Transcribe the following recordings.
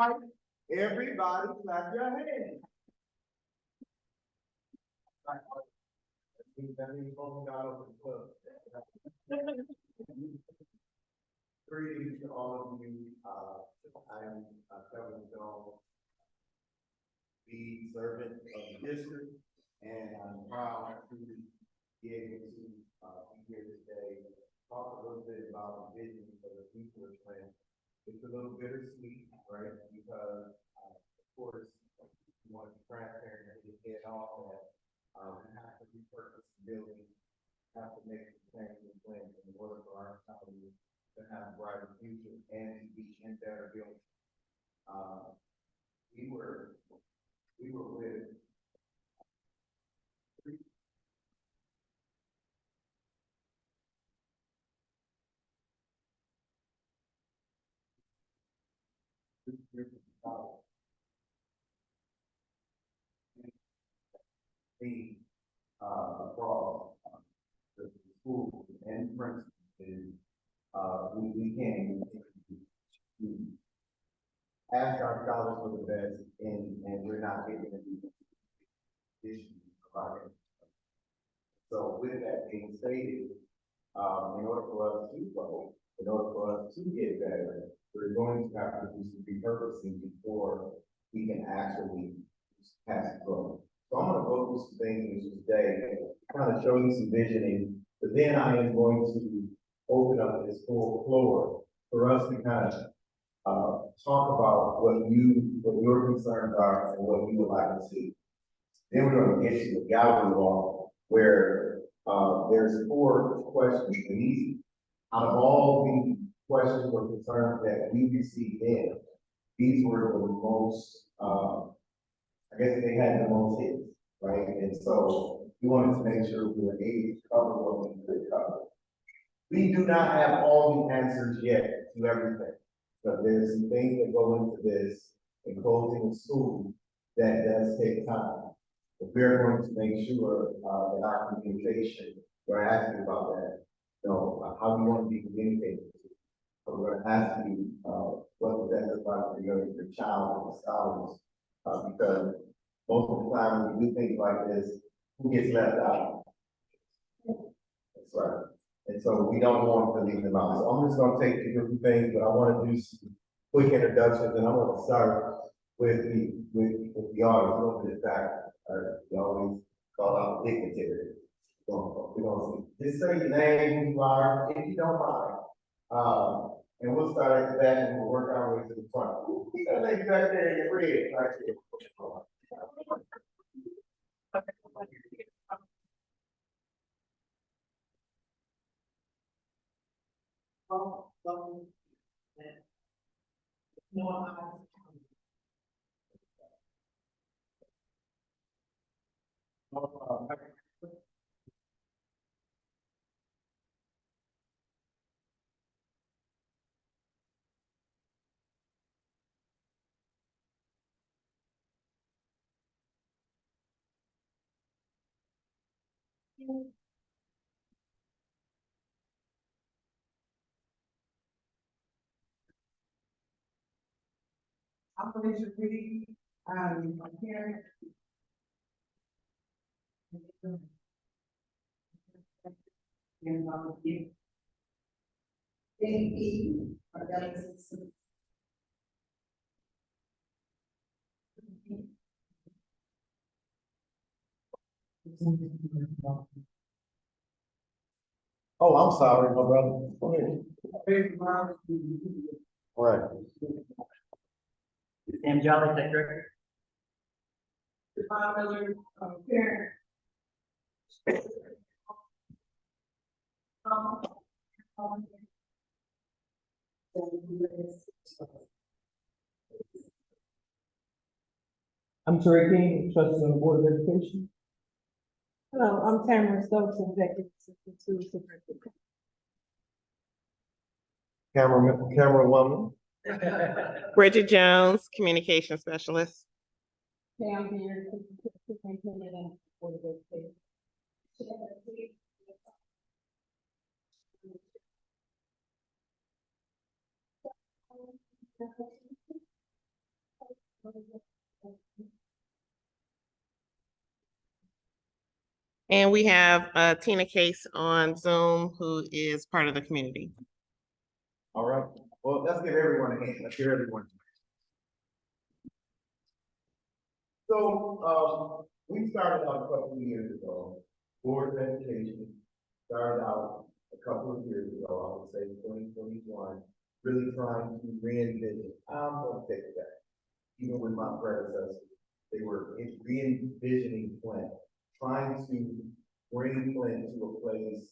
Everybody clap your hands. Greetings to all of you. I'm Kevin Jones, the servant of the district, and I'm proud to be able to be here today, talk a little bit about the vision for the future plan. It's a little bittersweet, right? Because, of course, we want to be transparent and get off that we have to repurpose the building, have to make the change and plan in order for our economy to have a brighter future and to be in better buildings. We were with across the school and principals, and we can't to ask our scholars for the best, and we're not getting the conditions provided. So with that being stated, in order for us to grow, in order for us to get better, we're going to have to do some repurposing before we can actually pass the growth. So I'm going to go through some things today, kind of show you some visioning, but then I am going to open up this full floor for us to kind of talk about what your concerns are and what you would like to see. Then we're going to get to the gallery wall where there's 4 questions, and these, out of all the questions or concerns that we received in, these were the most, I guess they had the most hits, right? And so we wanted to make sure we were able to cover what we could cover. We do not have all the answers yet to everything, but there's some things that go into this in closing the school that does take time. But we're going to make sure that our communication, we're asking about that, how we want to be communicated. So we're asking what the best advice for your child and scholars, because most of the time when we do things like this, who gets left out? That's right. And so we don't want to leave them out. So I'm just going to take you through things, but I want to do some quick introductions, and I want to start with the audience. Over this back, we always call out dignitary. So we're going to just say your name, who you are, if you don't mind. And we'll start at the back and we'll work our way to the front. That lady back there in red, right there. Operation Reading, parent. Oh, I'm sorry, my brother. Go ahead. All right. Sam Jolly, Tech Director. Miller, parent. I'm Terry King, trustee on the Board of Education. Hello, I'm Tamara Stokes, executive assistant to superintendent. Camera woman. Bridget Jones, communication specialist. Okay, I'm here to superintendent and Board of Education. And we have Tina Case on Zoom, who is part of the community. All right, well, let's give everyone a hand, let's hear everyone. So, we started out a couple of years ago, Board of Education started out a couple of years ago, I would say 2021, really trying to re-envision. I'm gonna take it back. Even with my predecessors, they were re-envisioning Flint, trying to bring Flint to a place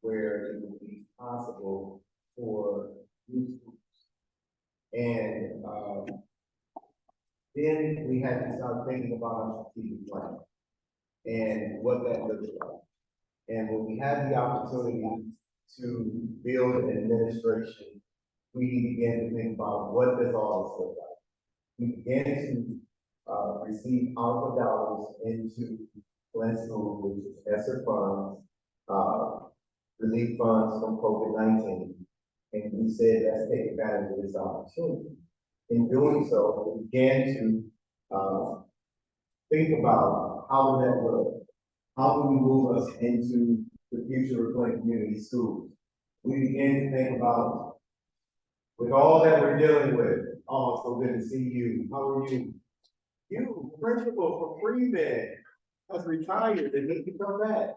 where it would be possible for youth groups. And, then we had to start thinking about our strategic plan and what that looks like. And when we had the opportunity to build an administration, we began to think about what does all this look like. We began to receive ARPA dollars into Flint School, which is ESSER funds, relief funds from COVID-19. And we said, let's take advantage of this opportunity. In doing so, we began to think about how does that work? How do we move us into the future of Flint Community Schools? We began to think about, with all that we're dealing with, oh, so good to see you. How are you? You, principal for Freeman, has retired and need to come back.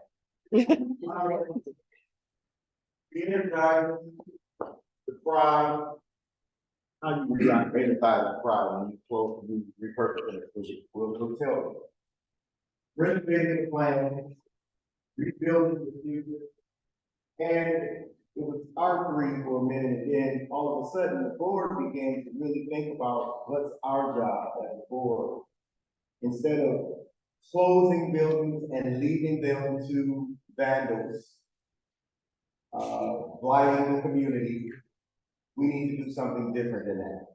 Re-energizing the pride. How do you re-energize the pride when you close the repurposing it? We'll tell you. Renovating the plan, rebuilding the future, and it was our three for a minute, and then all of a sudden the board began to really think about what's our job as a board. Instead of closing buildings and leaving them to vandals, blighting the community, we need to do something different than that.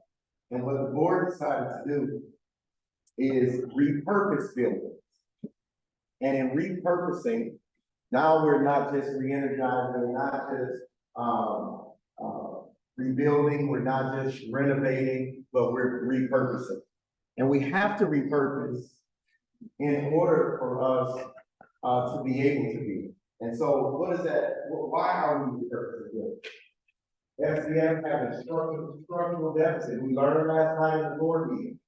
And what the board decided to do is repurpose buildings. And in repurposing, now we're not just re-energizing, we're not just rebuilding, we're not just renovating, but we're repurposing. And we have to repurpose in order for us to be able to be. And so what is that? Why are we repurposing? FCS has a structural deficit. We learned last night in the board meeting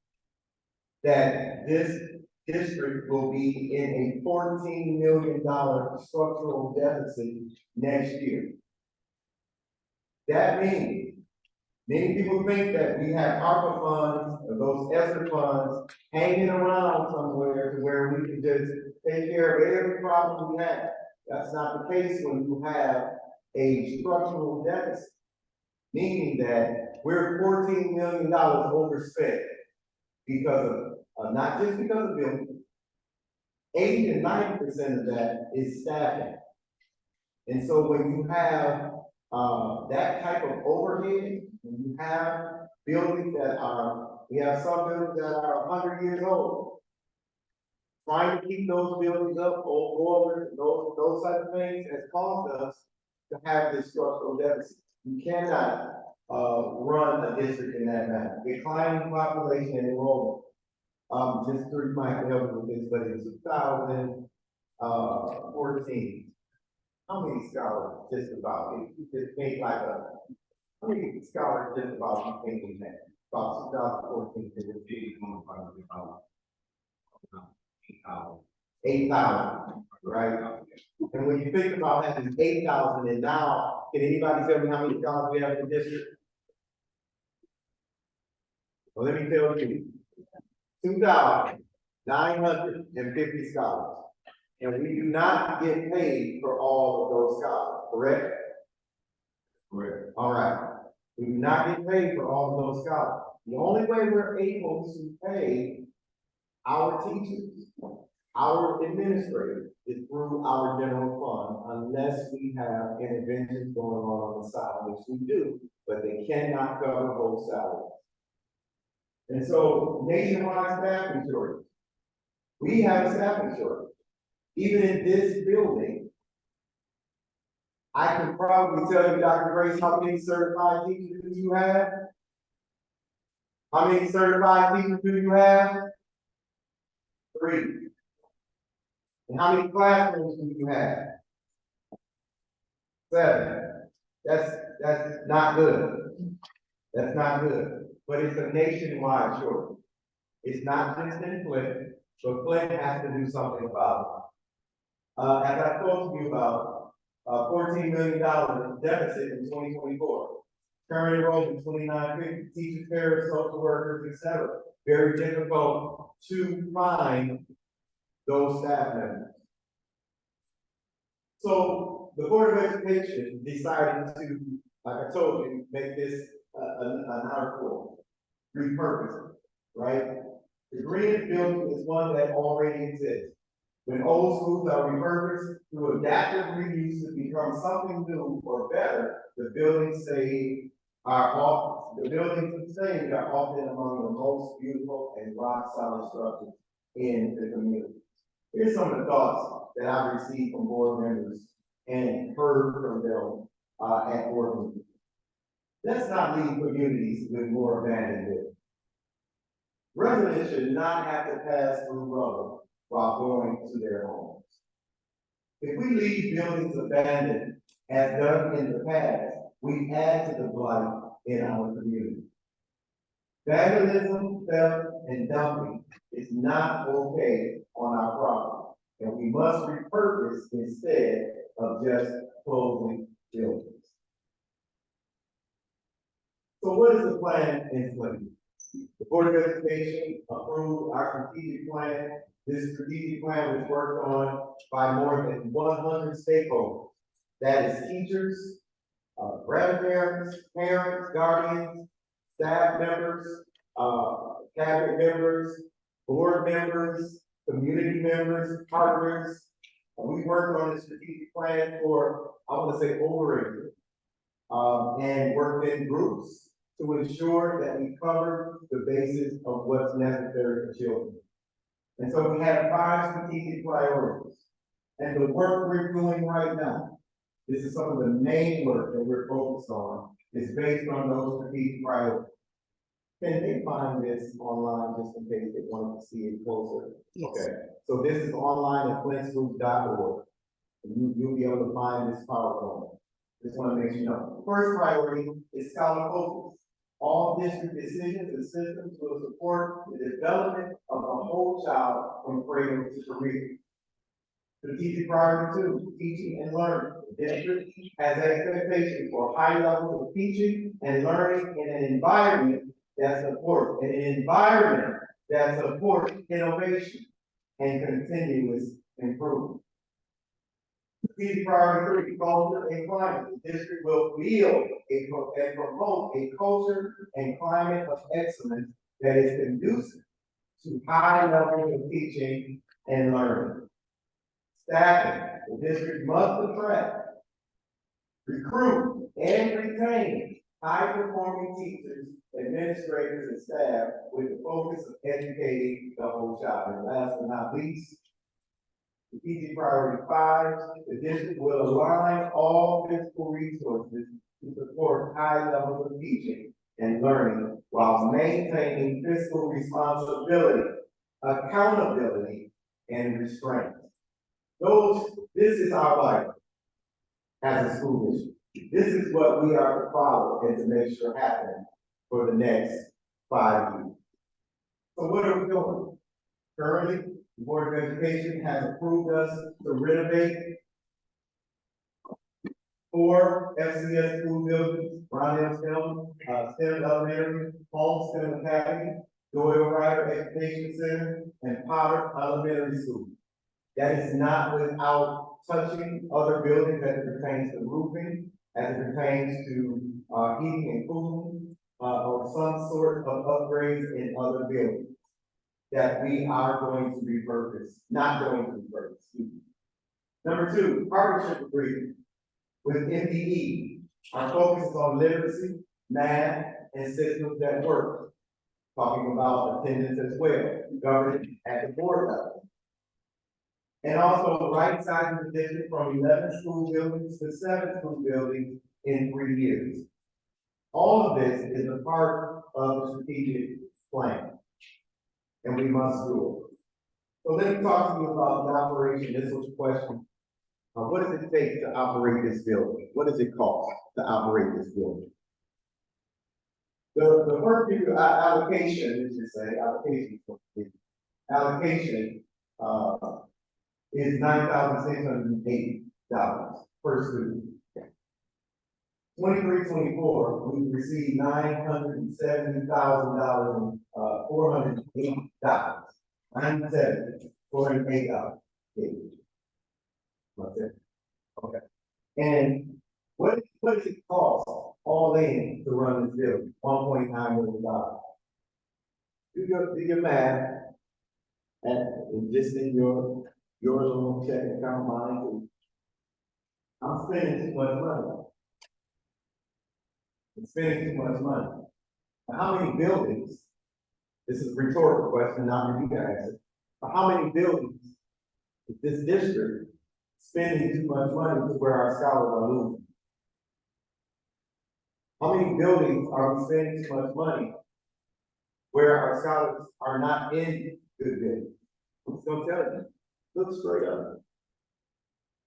that this district will be in a $14 million structural deficit next year. That means many people think that we have ARPA funds or those ESSER funds hanging around somewhere to where we can just take care of every problem we have. That's not the case when you have a structural deficit, meaning that we're $14 million overspent because of, not just because of building. 80 to 90% of that is staffing. And so when you have that type of overhead, when you have buildings that are, we have some buildings that are 100 years old, trying to keep those buildings up over those type of things has caused us to have this structural deficit. You cannot run a district in that manner. Declining population and enrollment. Just to remind you with this, but in 2014, how many scholars just about, if you just make like a, how many scholars just about you think we had? About 2014, it was 8,000, right? And when you think about having 8,000 and now, can anybody tell me how many scholars we have in the district? Well, let me tell you, 2,950 scholars. And we do not get paid for all of those scholars, correct? Correct. All right. We do not get paid for all of those scholars. The only way we're able to pay our teachers, our administrators, is through our general fund, unless we have interventions going on the side, which we do, but they cannot cover whole salaries. And so nationwide staffing shortage. We have a staffing shortage. Even in this building, I can probably tell you, Dr. Grace, how many certified teachers do you have? How many certified teachers do you have? 3. And how many classrooms do you have? 7. That's not good. That's not good. But it's a nationwide shortage. It's not just in Flint, but Flint has to do something about it. As I spoke to you about, $14 million deficit in 2024. Current enrollment 2950, teachers, parents, social workers, etc. Very difficult to find those staff members. So the Board of Education decided to, like I told you, make this an inaugural, repurposing, right? The green building is one that already exists. When old schools are repurposed through adaptive reuse to become something new or better, the buildings stay are often among the most beautiful and rock solid structures in the community. Here's some of the thoughts that I've received from board members and heard from them at board meetings. Let's not leave communities with more abandoned buildings. Residents should not have to pass through rubble while going to their homes. If we leave buildings abandoned, as done in the past, we add to the blight in our community. Vandalism, theft, and dumping is not okay on our property, and we must repurpose instead of just closing buildings. So what is the plan in Flint? The Board of Education approved our strategic plan. This strategic plan was worked on by more than 100 stakeholders. That is teachers, grandparents, parents, guardians, staff members, cabinet members, board members, community members, partners. We worked on this strategic plan for, I want to say, over a year, and worked in groups to ensure that we cover the basis of what's necessary for children. And so we have 5 strategic priorities. And the work we're doing right now, this is some of the main work that we're focused on, is based on those strategic priorities. Can they find this online just in case they want to see it closer? Yes. Okay, so this is online at flintschools.org. You'll be able to find this PowerPoint. Just want to make you know. First priority is scholar focus. All district decisions and systems will support the development of a whole child from cradle to career. Strategic priority 2, teaching and learning. The district has expectations for high levels of teaching and learning in an environment that supports innovation and continuous improvement. Strategic priority 3, culture and climate. The district will build and promote a culture and climate of excellence that is conducive to high levels of teaching and learning. Staffing. The district must attract, recruit, and retain high-performing teachers, administrators, and staff with the focus of educating the whole child. And last but not least, strategic priority 5, the district will align all fiscal resources to support high levels of teaching and learning while maintaining fiscal responsibility, accountability, and restraint. This is our life as a school district. This is what we are to follow and to make sure happen for the next 5 years. So what are we doing? Currently, the Board of Education has approved us to renovate 4 FCS school buildings: Brownhill STEM Elementary, Home STEM Academy, Doyle Ryder Education Center, and Potter Elementary School. That is not without touching other buildings as it pertains to roofing, as it pertains to heating and cooling, or some sort of upgrades in other buildings that we are going to repurpose, not going to repurpose. Excuse me. Number 2, partnership agreement with MDE. Our focus is on literacy, math, and systems that work. Talking about attendance as well, governance at the board level. And also right-sizing the district from 11 school buildings to 7 school buildings in 3 years. All of this is a part of the strategic plan. And we must do it. So let me talk to you about the operation. This was a question. What does it take to operate this building? What does it cost to operate this building? The first figure, allocation, let's just say, allocation, is $9,680 per student. 23-24, we received $970,000, $408. $970,408. That's it. Okay. And what does it cost all in to run this building? $1.9 million. Do your math, and just in your little check account line. I'm spending too much money. I'm spending too much money. Now, how many buildings? This is a rhetorical question, not for you to answer. But how many buildings is this district spending too much money to where our scholars are losing? How many buildings are we spending too much money where our scholars are not in good buildings? I'm just gonna tell you, look straight up.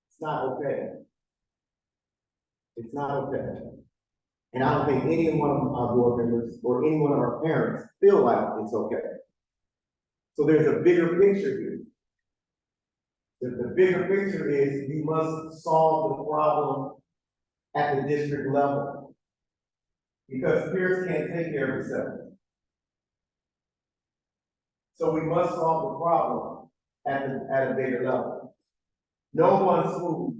It's not okay. It's not okay. And I don't think any one of our board members or any one of our parents feel like it's okay. So there's a bigger picture here. The bigger picture is you must solve the problem at the district level. Because peers can't take care of itself. So we must solve the problem at a bigger level. No one school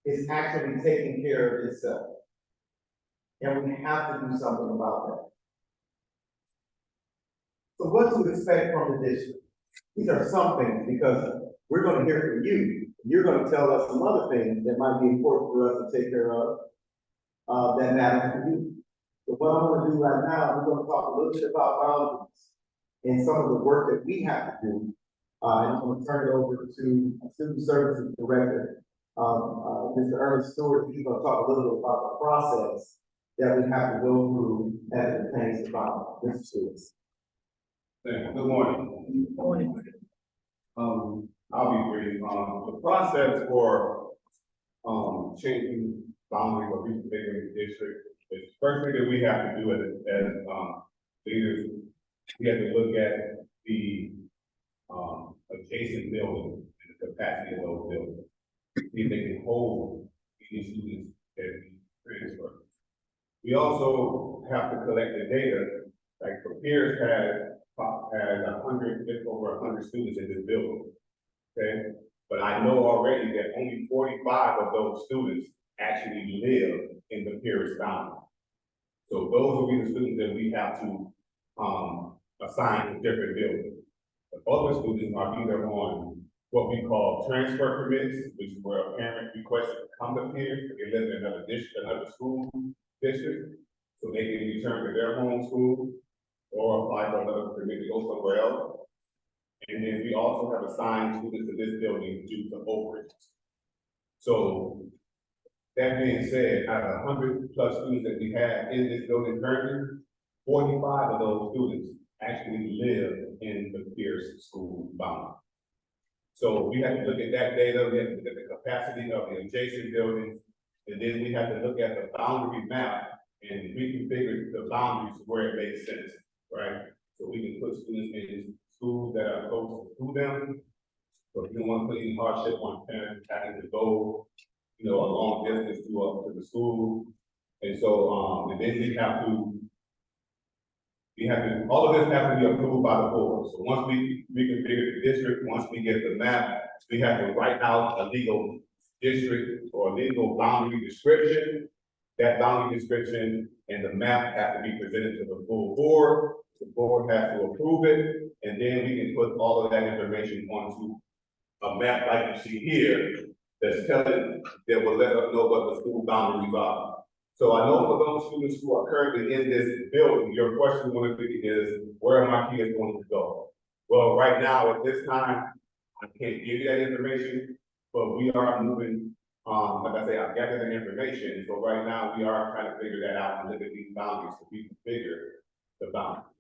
is actually taking care of itself. And we have to do something about that. So what to expect from the district? These are some things, because we're going to hear from you. You're going to tell us some other things that might be important for us to take care of, that matter to you. So what I'm going to do right now, we're going to talk a little bit about boundaries and some of the work that we have to do. And I'm going to turn it over to Student Services Director, Mr. Ernest Stewart. He's going to talk a little bit about the process that we have to go through as it pertains to Mr. Stewart. Thank you. Good morning. Good morning. I'll be brief. The process for changing boundaries or reconfiguring the district is the first thing that we have to do as leaders. We have to look at the adjacent buildings and the capacity of those buildings. See if they can hold any students that we transfer. We also have to collect the data. Like Pierce has 100, just over 100 students in this building. Okay, but I know already that only 45 of those students actually live in the Pierce boundary. So those will be the students that we have to assign to different buildings. The other students are either on what we call transfer permits, which is where a parent requests to come to Pierce, they live in another district, another school district, so they can return to their home school or apply for another permit to go somewhere else. And then we also have assigned students to this building due to overages. So that being said, out of 100+ students that we have in this building currently, 45 of those students actually live in the Pierce school boundary. So we have to look at that data, we have to look at the capacity of the adjacent buildings, and then we have to look at the boundary map and reconfigure the boundaries where it makes sense, right? So we can put students in schools that are close to them. So we don't want to put any hardship on parents having to go, a long distance to the school. And so, and then we have to, all of this have to be approved by the board. So once we reconfigure the district, once we get the map, we have to write out a legal district or legal boundary description. That boundary description and the map have to be presented to the full board. The board has to approve it, and then we can put all of that information onto a map like you see here that's telling, that will let us know what the school boundaries are. So I know for those students who are currently in this building, your question is, where are my kids going to go? Well, right now, at this time, I can't give you that information, but we are moving, like I say, I've gathered the information. So right now, we are trying to figure that out and look at these boundaries so we can figure the boundaries.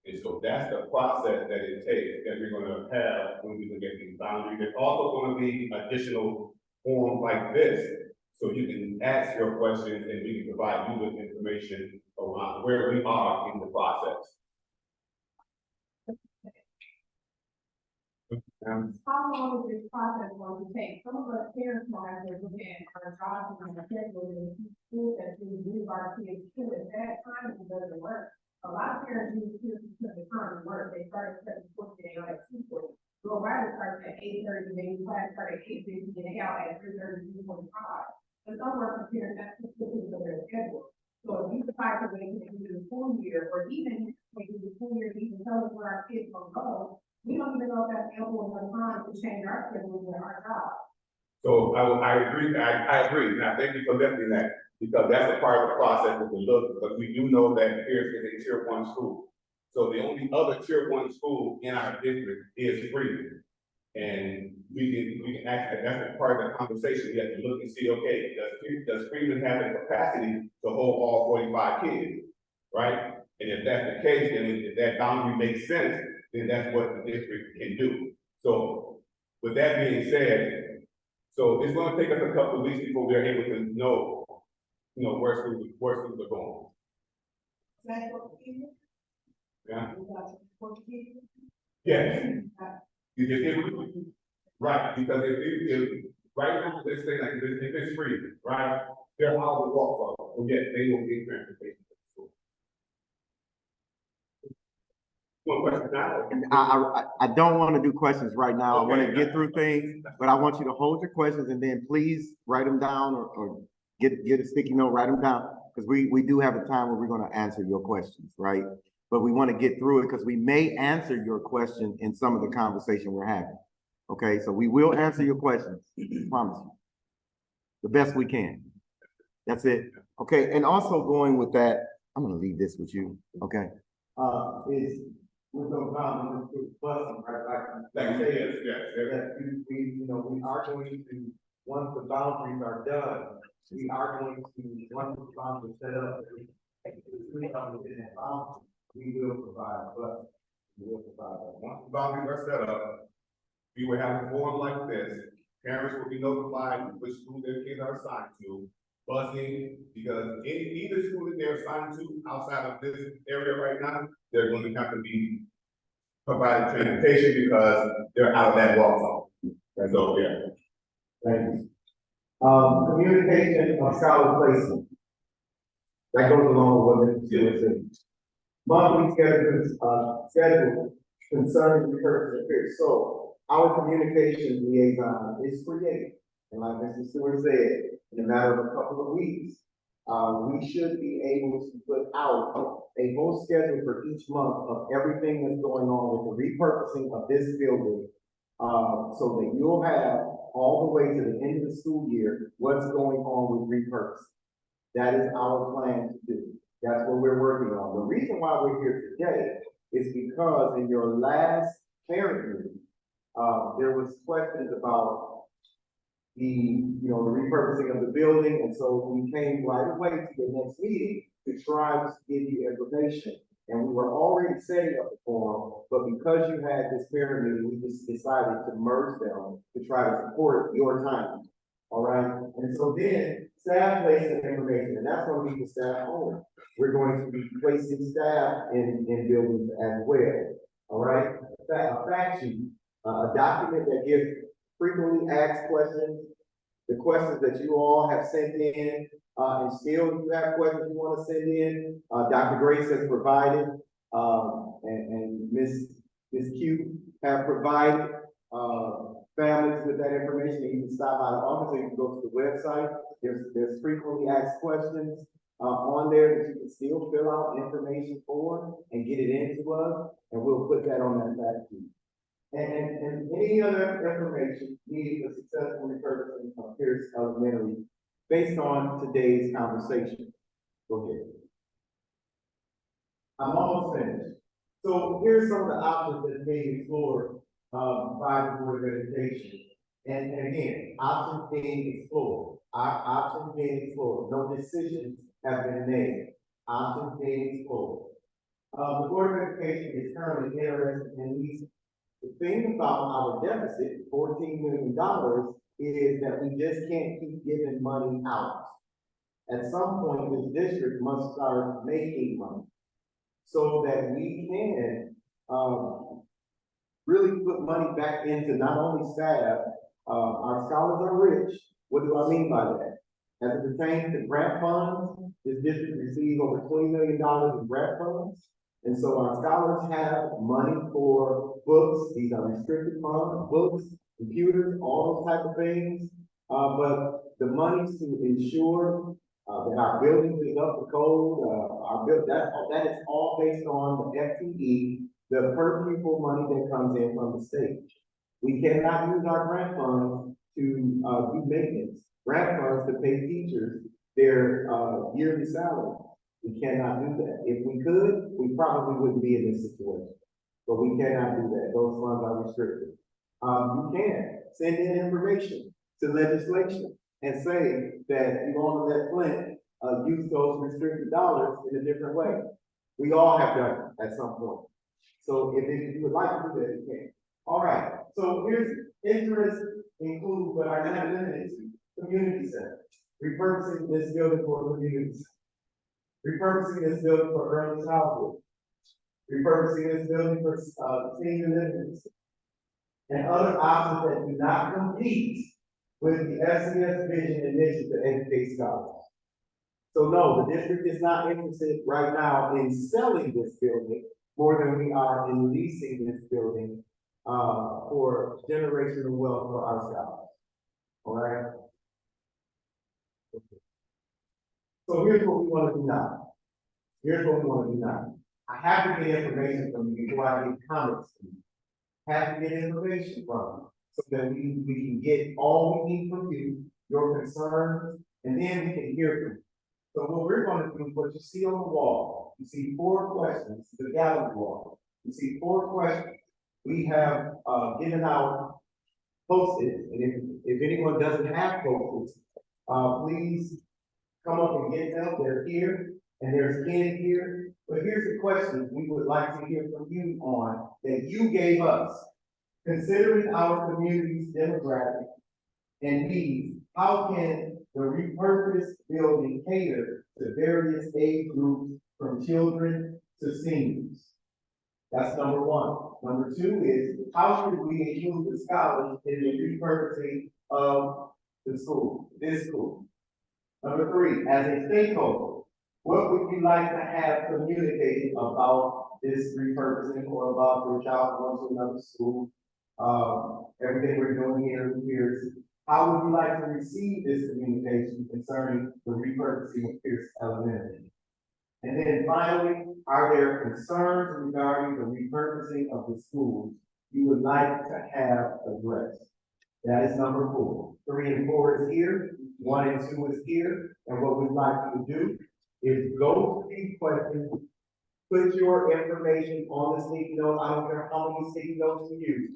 And so that's the process that it takes that we're gonna have when we look at these boundaries. There's also gonna be additional forums like this, so you can ask your questions and we can provide you with information around where we are in the process. How long is this process going to take? Some of us parents know as we're looking at our jobs and our schedule and school that we move our kids to at that time, it doesn't work. A lot of parents use kids to the time to work. They start at 7:40, they go at 2:40. Girl, Riley starts at 8:30, maybe class start at 8:50, and they out at 3:30, 3:45. But some work parents that's specific to their schedule. So if you decide to wait until the school year, or even wait until the school year to even tell us where our kids will go, we don't even know if that's ample enough time to change our schedule with our job. So I agree, I agree. Now, thank you for lifting that, because that's a part of the process that we look, but we do know that Pierce is a tier 1 school. So the only other tier 1 school in our district is Freeman. And we can actually, that's a part of the conversation. We have to look and see, okay, does Freeman have the capacity to hold all 45 kids, right? And if that's the case, then if that boundary makes sense, then that's what the district can do. So with that being said, so it's going to take us a couple of weeks before we're able to know, where schools are going. Yeah. Yes. Right, because if right now, let's say like if it's free, right, they're out of the walk for, so yes, they will get transportation to the school. One question now. I don't want to do questions right now. I want to Okay. get through things, but I want you to hold your questions and then please write them down or get a sticky note, write them down. Because we do have a time where we're going to answer your questions, right? But we want to get through it because we may answer your question in some of the conversation we're having. Okay, so we will answer your questions, promise you. The best we can. That's it. Okay, and also going with that, I'm gonna leave this with you, okay? Is we're gonna come with busing, right? Yes. That we are going to, once the boundaries are done, we are going to, once the boundaries set up, we will provide busing. We will provide busing. Once the boundaries are set up, we will have a forum like this. Parents will be notified which school their kids are assigned to. Busing, because either school that they're assigned to outside of this area right now, they're going to have to be provided transportation because they're out of that walk zone. That's all, yeah. Thank you. Communication of scholar placement. That goes along with what Mr. Stewart said. Monthly schedule concerning the current affairs. So our communication liaison is created. And like Mr. Stewart said, in a matter of a couple of weeks, we should be able to put out a whole schedule for each month of everything that's going on with the repurposing of this building, so that you'll have all the way to the end of the school year what's going on with repurposing. That is our plan to do. That's what we're working on. The reason why we're here today is because in your last parent meeting, there was questions about the repurposing of the building, and so we came right away to the next meeting to try to give you information. And we were already setting up the forum, but because you had this parent meeting, we just decided to merge them to try to support your time. All right, and so then staff placement information, and that's going to be the staff only. We're going to be placing staff in buildings as well. All right, a fact sheet, a document that gives frequently asked questions, the questions that you all have sent in, and still if you have questions you want to send in, Dr. Grace has provided, and Ms. Q have provided, families with that information. You can stop by the office or you can go to the website. There's frequently asked questions on there that you can still fill out information for and get it into us, and we'll put that on that fact sheet. And any other information needed for successful repurposing of Pierce Elementary based on today's conversation. Go ahead. I'm almost finished. So here's some of the options that may be explored by the Board of Education. And again, options being explored. Options being explored. No decisions have been made. Options being explored. The Board of Education is currently interested in these. The thing about our deficit, $14 million, is that we just can't keep giving money out. At some point, this district must start making money so that we can, really put money back into not only staff, our scholars are rich. What do I mean by that? As it pertains to grant funds, this district receives over $20 million in grant funds. And so our scholars have money for books, these are restricted funds, books, computers, all those type of things. But the money to ensure that our buildings is up to code, that is all based on the FTE, the per pupil money that comes in from the state. We cannot use our grant funds to do maintenance, grant funds to pay teachers their yearly salary. We cannot do that. If we could, we probably wouldn't be in this situation. But we cannot do that. Those funds are restricted. You can send in information to legislation and say that you want to let Flint use those restricted dollars in a different way. We all have done it at some point. So if you would like to do that, you can. All right. So here's interest include, but are not limited to community center. Repurposing this building for community center. Repurposing this building for early childhood. Repurposing this building for senior living. And other options that do not compete with the FCS vision and mission to educate scholars. So no, the district is not interested right now in selling this building more than we are in leasing this building for generational wealth for our scholars. All right. So here's what we want to do now. Here's what we want to do now. I have to get information from you before I get comments from you. I have to get information from you so that we can get all we need from you, your concerns, and then we can hear from you. So what we're going to do is what you see on the wall. You see 4 questions, the gallery wall. You see 4 questions. We have given out Post-it, and if anyone doesn't have Post-its, please come up and get them. They're here, and there's 10 here. But here's the question we would like to hear from you on that you gave us. Considering our community's demographic and needs, how can the repurposed building cater to various age groups from children to seniors? That's number 1. Number 2 is, how should we include the scholars in the repurposing of the school, this school? Number 3, as a stakeholder, what would you like to have communicated about this repurposing or about your child going to another school? Everything we're doing here is, how would you like to receive this communication concerning the repurposing of Pierce Elementary? And then finally, are there concerns regarding the repurposing of the schools you would like to have addressed? That is number 4. 3 and 4 is here, 1 and 2 is here, and what we'd like you to do is go to these questions, put your information on the sticky note. I don't care how many sticky notes you use.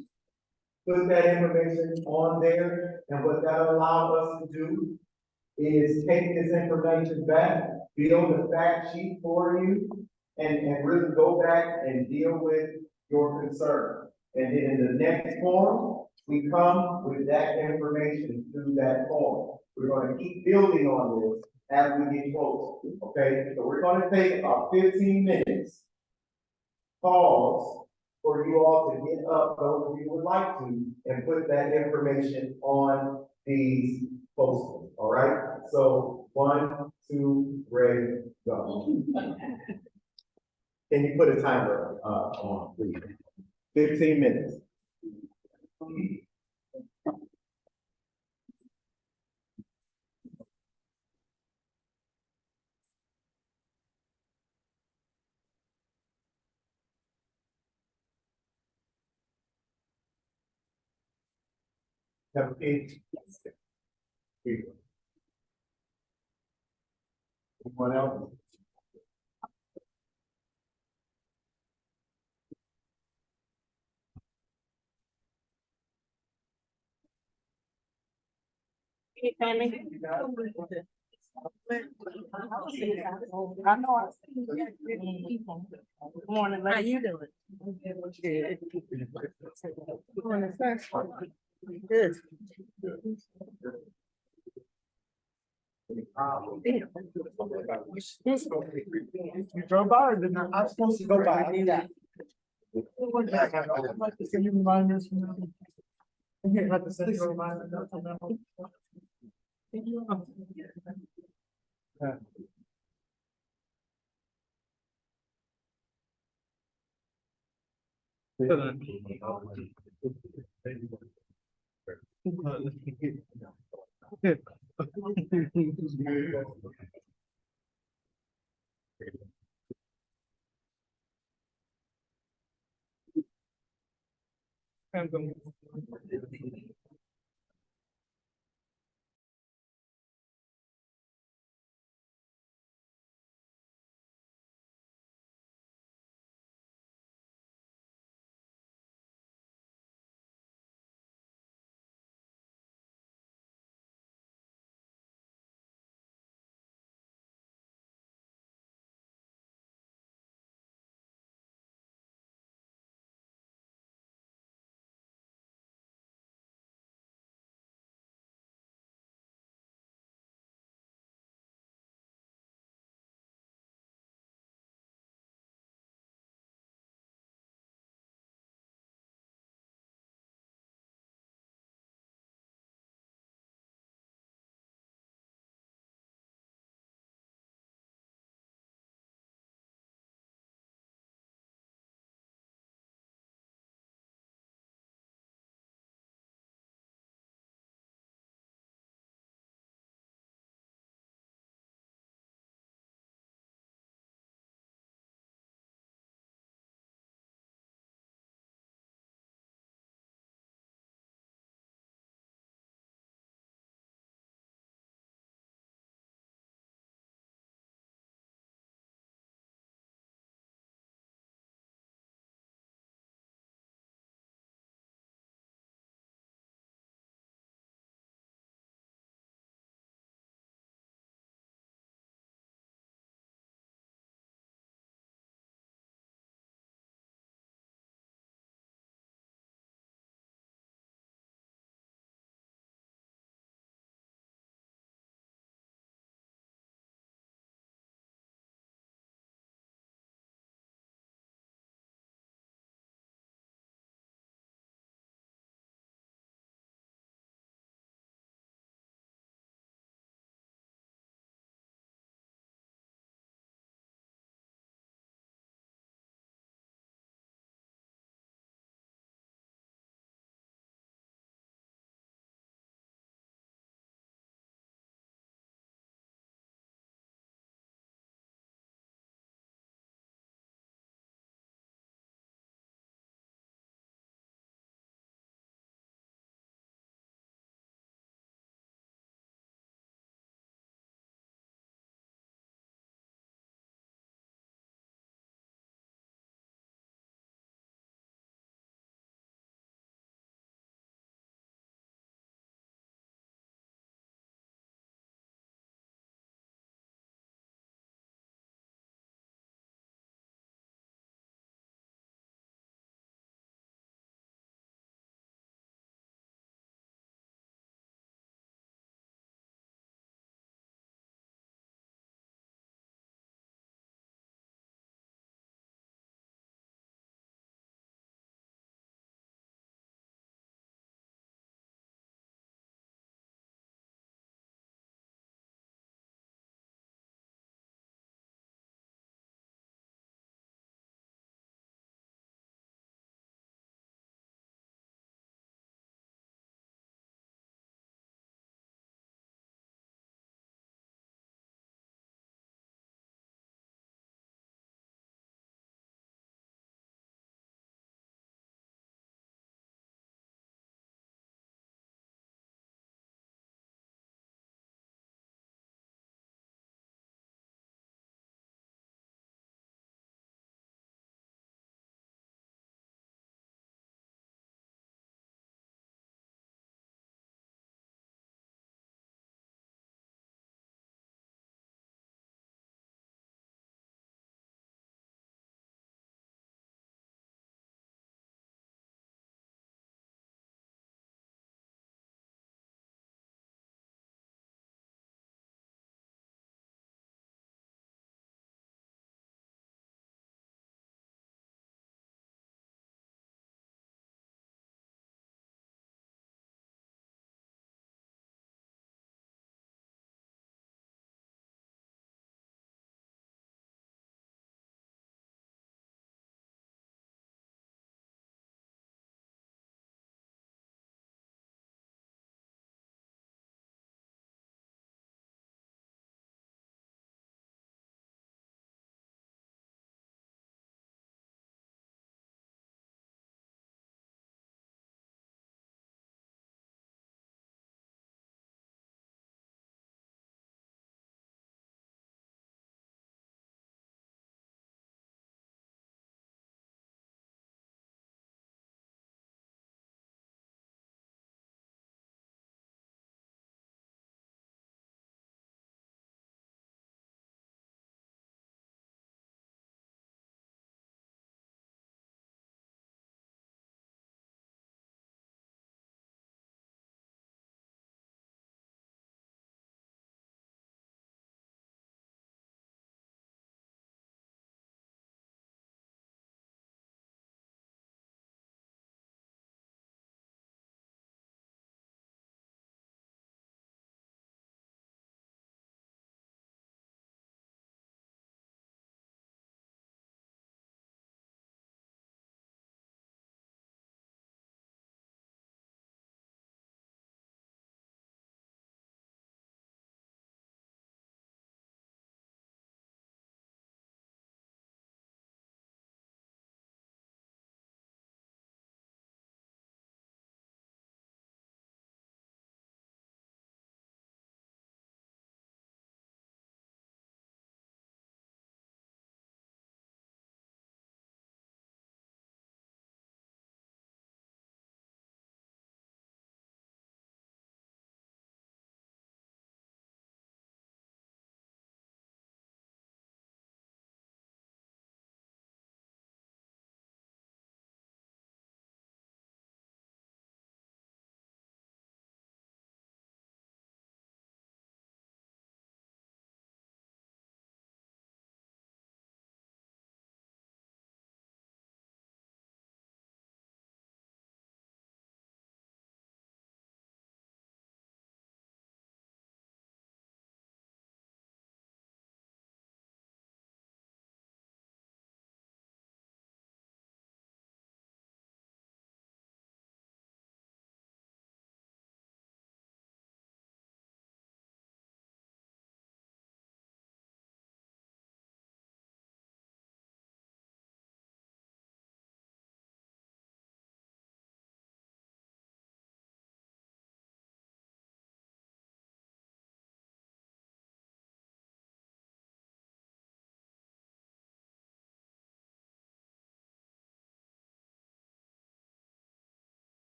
Put that information on there, and what that allows us to do is take this information back, build a fact sheet for you, and really go back and deal with your concern. And then in the next form, we come with that information through that form. We're going to keep building on this as we get closer, okay? So we're going to take about 15 minutes, pause, for you all to get up, those of you who would like to, and put that information on these posters, all right? So 1, 2, ready, go. Can you put a timer on, please? 15 minutes. Have a seat. Anyone else? Hey, Tammy. I know I see people. Morning, how you doing? Good. Morning, sir. Good. You drove by or did not? I'm supposed to go by. Yeah. Can you remind us? I'm getting like to send you a reminder.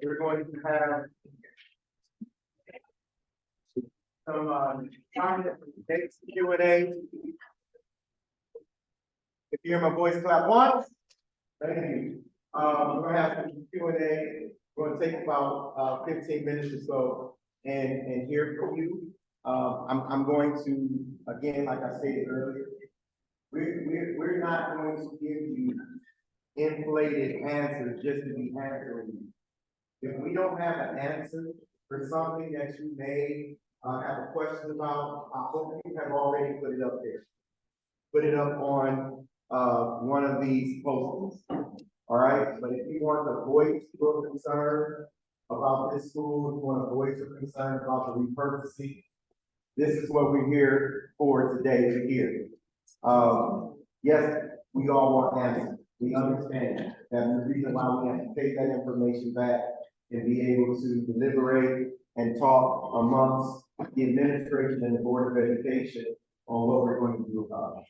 We're going to have some, time for Q&A. If you hear my voice, clap once. Thank you. We're gonna have some Q&A. We're gonna take about 15 minutes or so and hear from you. I'm going to, again, like I stated earlier, we're not going to give you inflated answers just to be answering you. If we don't have an answer for something that you may have a question about, I hope you have already put it up there. Put it up on one of these posters. All right, but if you want to voice your concern about this school, if you want to voice your concern about the repurposing, this is what we're here for today to hear. Yes, we all want answers. We understand that's the reason why we have to take that information back and be able to deliberate and talk amongst the administration and the Board of Education on what we're going to do about it.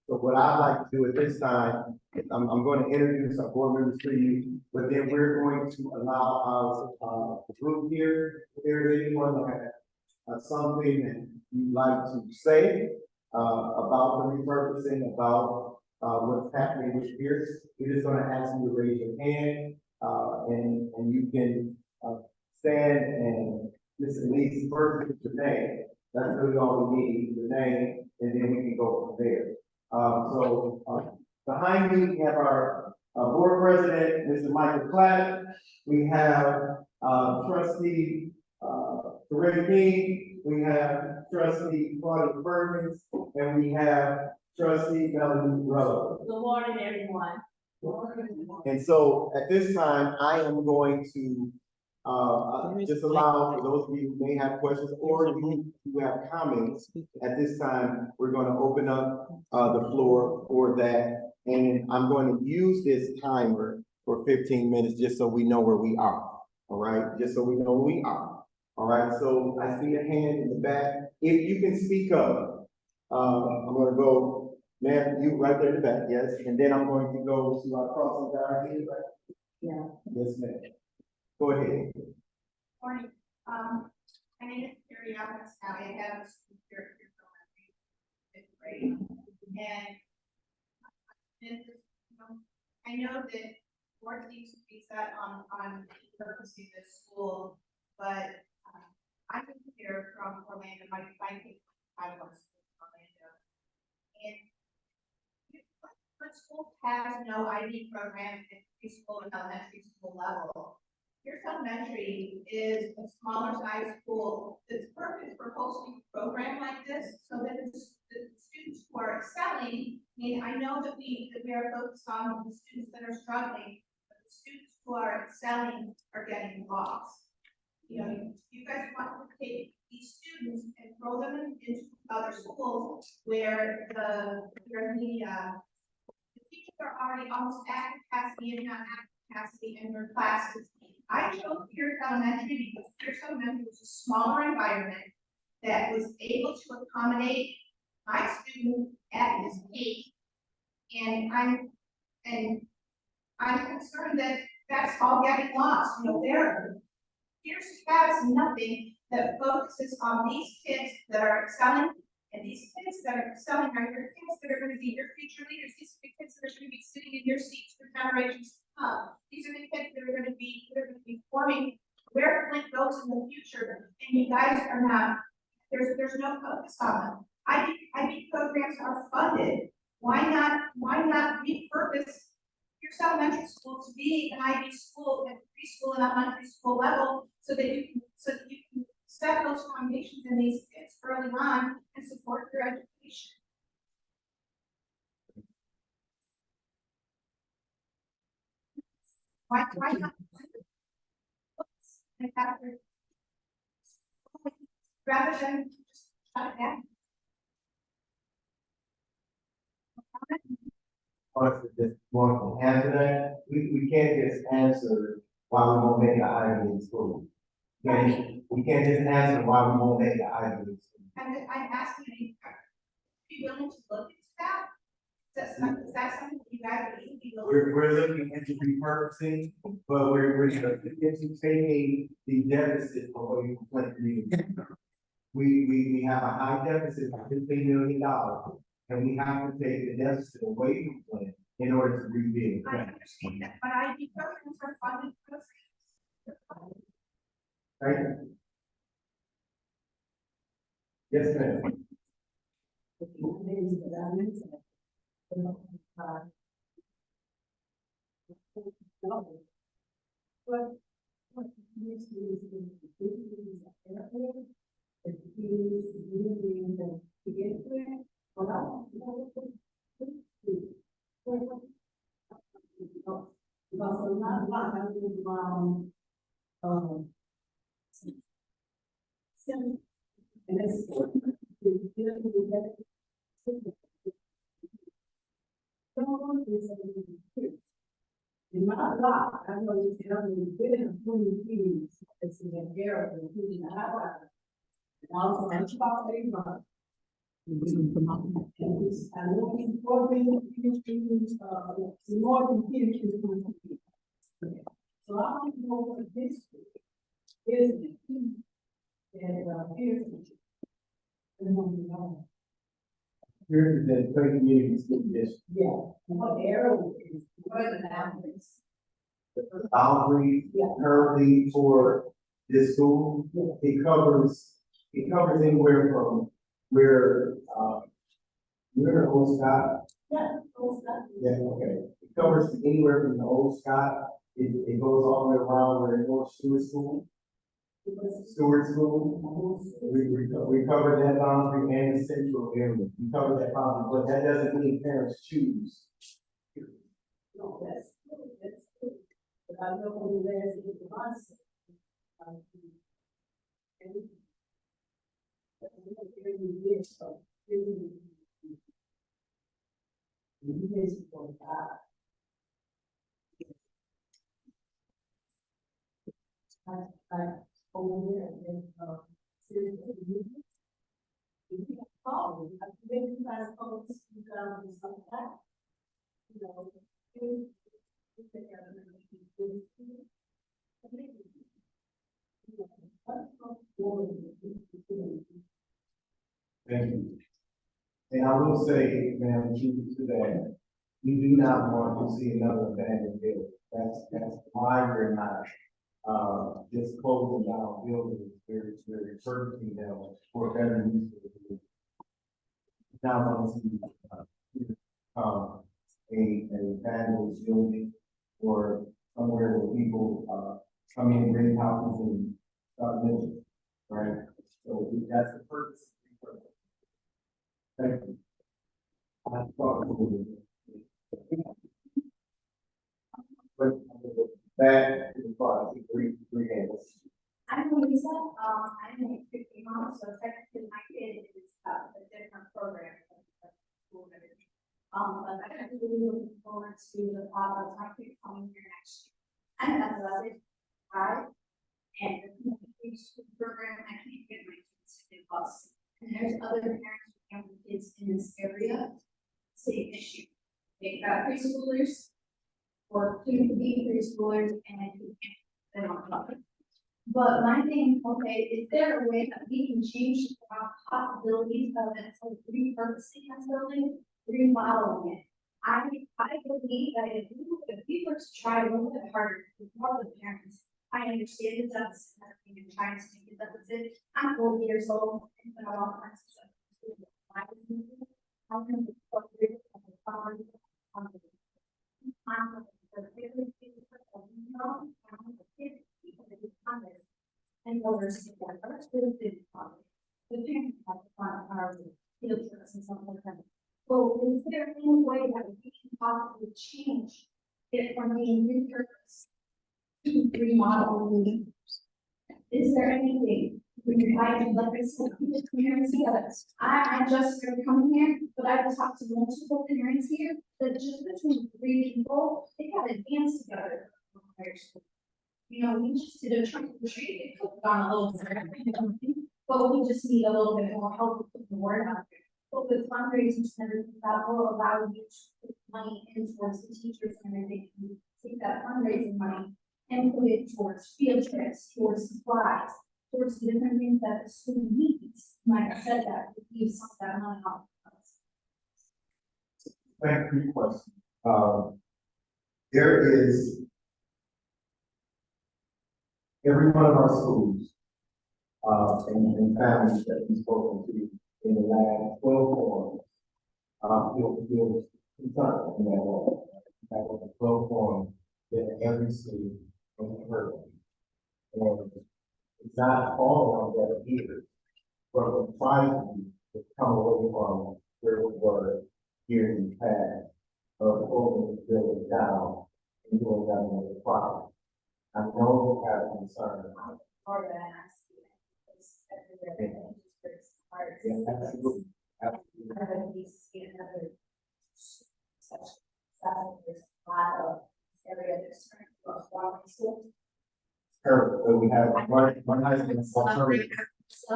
So what I'd like to do at this time, I'm going to introduce our board members to you, but then we're going to allow our group here, if there's anyone that has something that you'd like to say about the repurposing, about what's happening with Pierce. We're just going to ask you to raise your hand, and you can stand and just at least first with your name. That's really all we need, the name, and then we can go from there. Behind me, we have our board president, Mr. Michael Clapp. We have trustee Corinne King. We have trustee Claudia Perkins, and we have trustee Melanie Rose. Good morning, everyone. And so at this time, I am going to just allow for those of you who may have questions or you who have comments. At this time, we're going to open up the floor for that. And I'm going to use this timer for 15 minutes just so we know where we are. All right, just so we know where we are. All right, so I see a hand in the back. If you can speak up, I'm going to go, ma'am, you right there in the back, yes. And then I'm going to go to our crossing guard here. Yeah. Yes, ma'am. Go ahead. Morning. My name is Carrie Alves. I have a school here at fifth grade. I know that board needs to be set on purposing this school, but I'm here from Orlando. My kids I was in Orlando. And school has no IB program at preschool and elementary school level. Pierce Elementary is a smaller size school that's perfect for hosting a program like this, so that the students who are excelling, I mean, I know that we are focused on the students that are struggling, but the students who are excelling are getting lost. You know, you guys want to take these students and throw them into other schools where the teachers are already almost at capacity and not at capacity in their classes. I chose Pierce Elementary because Pierce Elementary was a smaller environment that was able to accommodate my student at his peak. And I'm concerned that that's all getting lost. You know, Pierce has nothing that focuses on these kids that are excelling, and these kids that are excelling are your kids that are going to be your future leaders. These are the kids that are going to be sitting in your seats for generations to come. These are the kids that are going to be forming where Flint goes in the future, and you guys are not. There's no focus on them. IB programs are funded. Why not repurpose your elementary school to be an IB school at preschool and elementary school level, so that you can set those foundations in these kids early on and support their education. Why not? Rather than just shut it down. Honestly, just want to answer that. We can't just answer why we won't make the Ivy League school. We can't just answer why we won't make the Ivy League school. I'm asking you, be willing to look into that? Is that something you guys would be looking? We're looking into repurposing, but we're looking into taking the deficit away from Flint community. We have a high deficit of $15 million, and we have to take the deficit away from Flint in order to rebuild. I understand that, but IB programs are funded programs. Thank you. Yes, ma'am. Not a lot, I know it's only been 20 years, it's in the area, including the highway. And also, that's about a month. And it's, I'm looking for the more than 50 years. So I want to know what this is, and, here's the. Here's the Flint community school district. Yeah, what area is, what are the boundaries? The boundary Yeah. currently for this school, it covers anywhere from where, Old Scott. Yeah, what's that? Yeah, okay. It covers anywhere from the Old Scott, it goes all the way around where North Stewart School. Stewart School, we cover that boundary and the central area, we cover that boundary, but that doesn't mean parents choose. No, that's good. But I know when there's a concept. Over here and seriously. If you call me, I think you guys call this, you guys and stuff like that. You know, Thank you. And I will say, ma'am, to that, we do not want to see another abandoned building. That's why we're not, just closing down buildings, we're repurposing them for better use of the building. Now, want to see, a abandoned building or somewhere where people, come in, rent houses and start living, right? So that's the purpose. Thank you. Back to the front, three hands. I'm Lisa, I'm a 50 mom, so technically my kid is a different program. But I'm really looking forward to the thought of my kid coming here next year. I'm athletic, right? And the communication program, I can't get my kids to do bus. And there's other parents who have kids in this area, same issue. They've got preschoolers, or two-to-be preschoolers, and they don't love it. But my thing, okay, is there a way that we can change the possibilities of it, so repurposing this building, remodeling it? I believe that if we were to try a little bit harder with more of the parents, I understand the deficit and everything and trying to make the deficit. I'm 40 years old and been a lot of times. How can we put this on the power? And voters together, that's really big problem. The parents have to find our field trips and something like that. So is there any way that we can possibly change it from being repurposed to remodel? Is there anything we can try to, like I said, keep the parents together? I just started coming here, but I've talked to multiple parents here that just between 3 people, they got to dance together. You know, we just did a trunk or treat, it could have gone a little different, but we just need a little bit more help with the word out there. But with fundraisers and everything, that will allow you to put money in towards the teachers and everything. You take that fundraising money and put it towards field trips, towards supplies, towards the different things that the student needs. Like I said, that would leave some of that money off. Thank you for your question. There is, every one of our schools, and families that we've spoken to in the last 12 forums, feel concerned in that way. That was a 12 forum in every school in the program. And it's not falling on their ears, but we're trying to come away from where we were here in the past of holding the building down and doing that in the problem. I know you have concern. Or that I see it. It's everywhere. It's hard. Yeah, absolutely. Absolutely. I don't need to see another such there's a lot of area that's trying to go along with school. Perfect. So we have one high school alternative. So,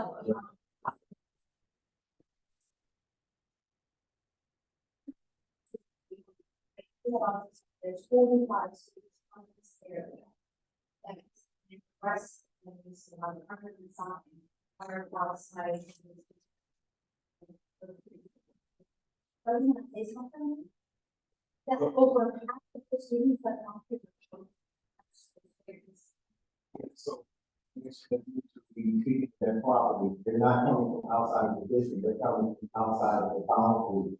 there's 45 students on this area. And the rest of these are 100 and something, 100 outside. Are you gonna say something? That's over half of the students that don't get the So, we treat them properly. They're not coming from outside of the district, they're coming from outside of the boundary.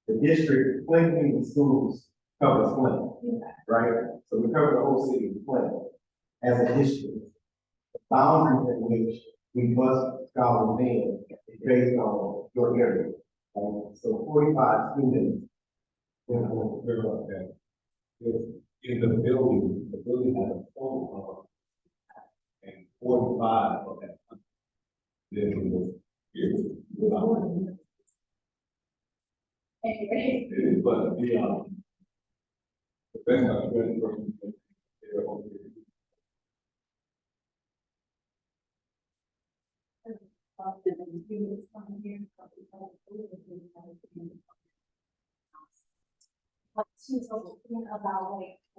The district, Flint schools covers Flint, right? So we cover the whole city of Flint as a district. The boundaries in which we must scholar in is based on your area. So 45 students. In the building has a total of, and 45 of that. Then Anyway. but the best of the person.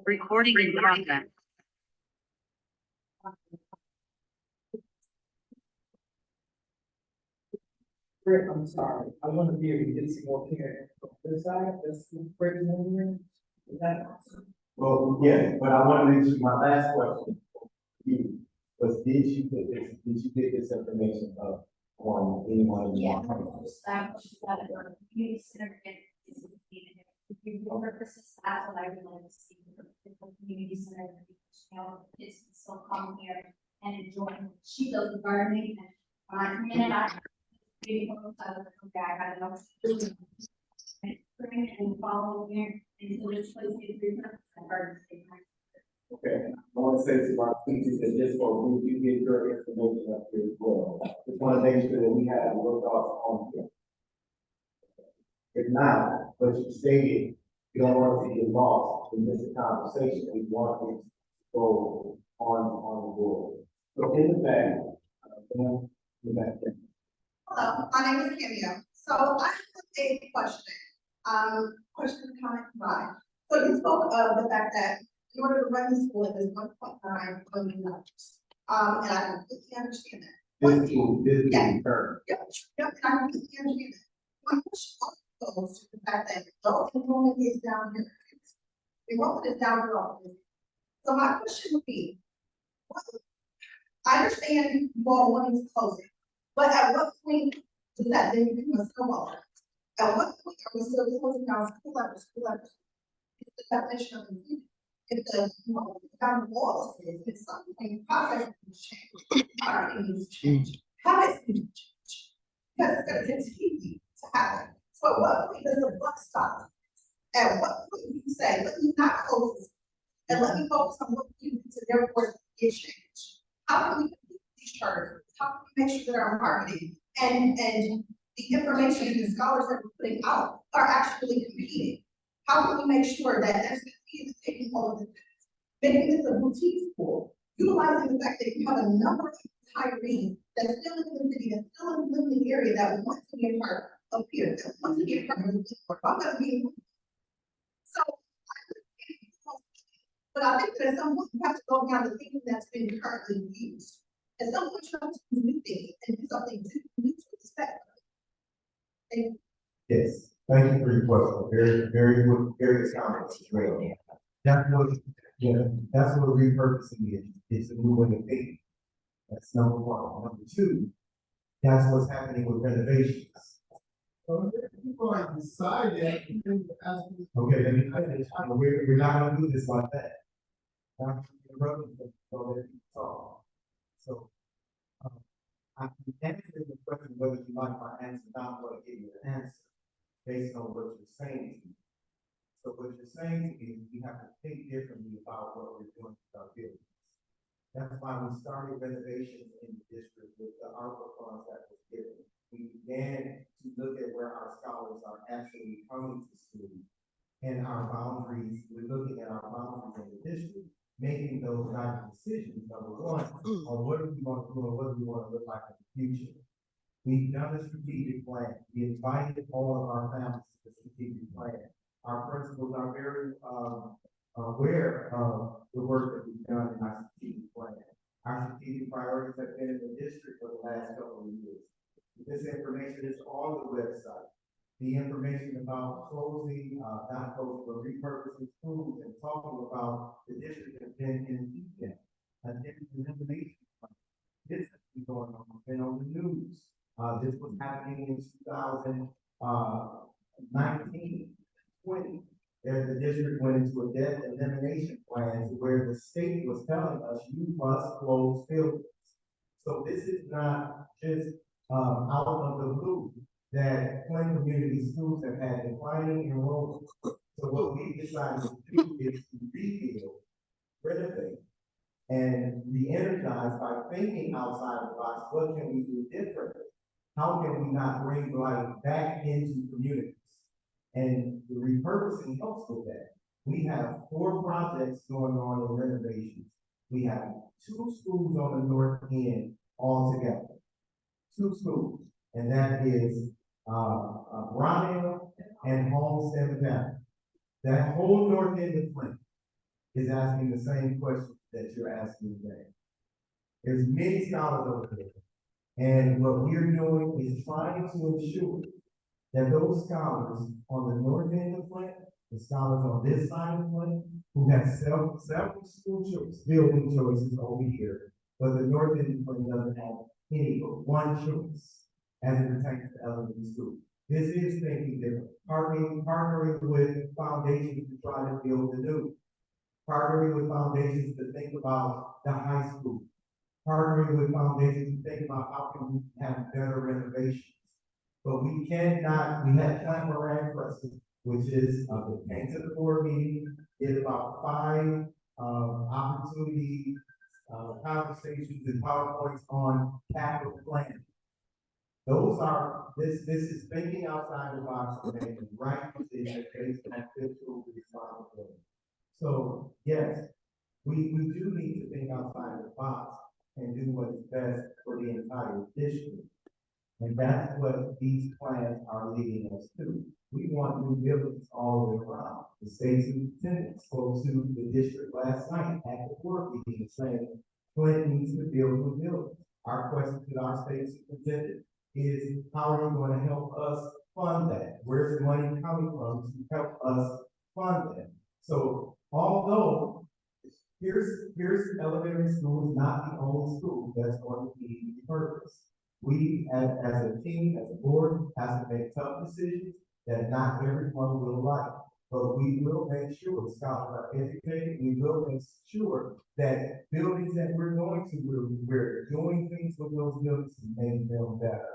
Recording in progress. Rick, I'm sorry, I want to be able to get some more parents on this side, that's the breaking in. Is that awesome? Well, yeah, but I wanted to, my last question to you was, did you get this information up on anyone? Yeah, that community center and repurposes, that's what I would like to see, the community center, you know, kids can still come here and enjoy. She does the gardening, and when I come in and I come back, I don't know. And bring it and follow here until this place is repurposed and garden. Okay, I want to say to our teachers that just for we do get your information up here as well. Just want to make sure that we have your thoughts on it. If not, but you stated you don't want to get lost in this conversation, we want it to go on the board. So in the back, in the back. Hello, my name is Cameo. So I have a question. Question, comment, provide. So you spoke of the fact that in order to run the school, it is 1.9 million dollars. And I completely understand that. This is Yeah. the term. Yep, and I completely understand that. My question also goes to the fact that the enrollment is down here. Enrollment is down here. So my question would be, I understand you all wanting to close it, but at what point does that then become a snowball? At what point are we still closing down school letters? It's the definition of confusion. If the enrollment is down the walls, it's something process needs to change. Already needs to change. Habits need to change. Because it's going to continue to happen. So at what point does the buck stop? At what point do you say, let me not close this and let me focus on what we do to therefore get change? How can we complete these charters? How can we make sure that our marketing and the information and the scholars that we're putting out are actually competing? How can we make sure that FCS is taking all of this, making this a boutique school, utilizing the fact that you have a number of retirees that still live in the city, that still live in the area that want to be a part, up here, that wants to get permanent, or I'm gonna be. So. But I think that at some point you have to go down the thinking that's been currently used. At some point you have to do new things and do something new to expect. And Yes, thank you for your question. Very comments. Great. That's what, yeah, that's what repurposing is. It's a new way of thinking. That's number one. Number two, that's what's happening with renovations. People are deciding. Okay, let me finish. We're not gonna do this like that. I'm interrupting them so that you talk. So, I'm answering the question whether you like my answer, not what I give you an answer based on what you're saying to me. So what you're saying to me is we have to think differently about what we're doing with our buildings. That's why we started renovations in the district with the ARPA funds that was given. We began to look at where our scholars are actually coming to school and our boundaries. We're looking at our boundaries in the district, making those right decisions. Number one, on what do we want to do and what do we want to look like in the future. We've done a strategic plan. We invited all of our families to the strategic plan. Our principals are very aware of the work that we've done in our strategic plan. Our strategic priorities have been in the district for the last couple of years. This information is on the website. The information about closing, not closing, but repurposing schools and talking about the district has been in detail. And elimination. This has been going on, it's been on the news. This was happening in 2019, 20. The district went into a debt elimination plan where the state was telling us you must close buildings. So this is not just out of the blue that Flint community schools have had declining enrollment. So what we decided to do is to rebuild, renovate, and re-energize by thinking outside the box. What can we do differently? How can we not bring life back into communities? And the repurposing helps with that. We have 4 projects going on in renovations. We have 2 schools on the north end altogether. 2 schools, and that is Rondale and Homestead Valley. That whole north end of Flint is asking the same question that you're asking today. There's many scholars over there, and what we're doing is trying to ensure that those scholars on the north end of Flint, the scholars on this side of Flint, who have several school choices, building choices over here, but the north end of Flint doesn't have any but one choice as it pertains to elementary school. This is thinking different, partnering with foundations to try to build the new, partnering with foundations to think about the high school, partnering with foundations to think about how can we have better renovations. But we cannot, we had Plant Moran Preston, which is, the came to the board meeting, did about 5 opportunity conversations and PowerPoints on capital planning. Those are, this is thinking outside the box and making the right decisions based on fiscal responsibility. So yes, we do need to think outside the box and do what is best for the entire district. And that's what these plans are leading us to. We want new buildings all the way around. The state superintendent spoke to the district last night at the board meeting saying Flint needs to build new buildings. Our question to our state superintendent is, how are you going to help us fund that? Where's the money coming from to help us fund that? So although Pierce Elementary School is not the only school that's going to be repurposed. We, as a team, as a board, have to make tough decisions that not everyone will like. But we will make sure scholars are educated. We will make sure that buildings that we're going to, we're doing things with those buildings to make them better.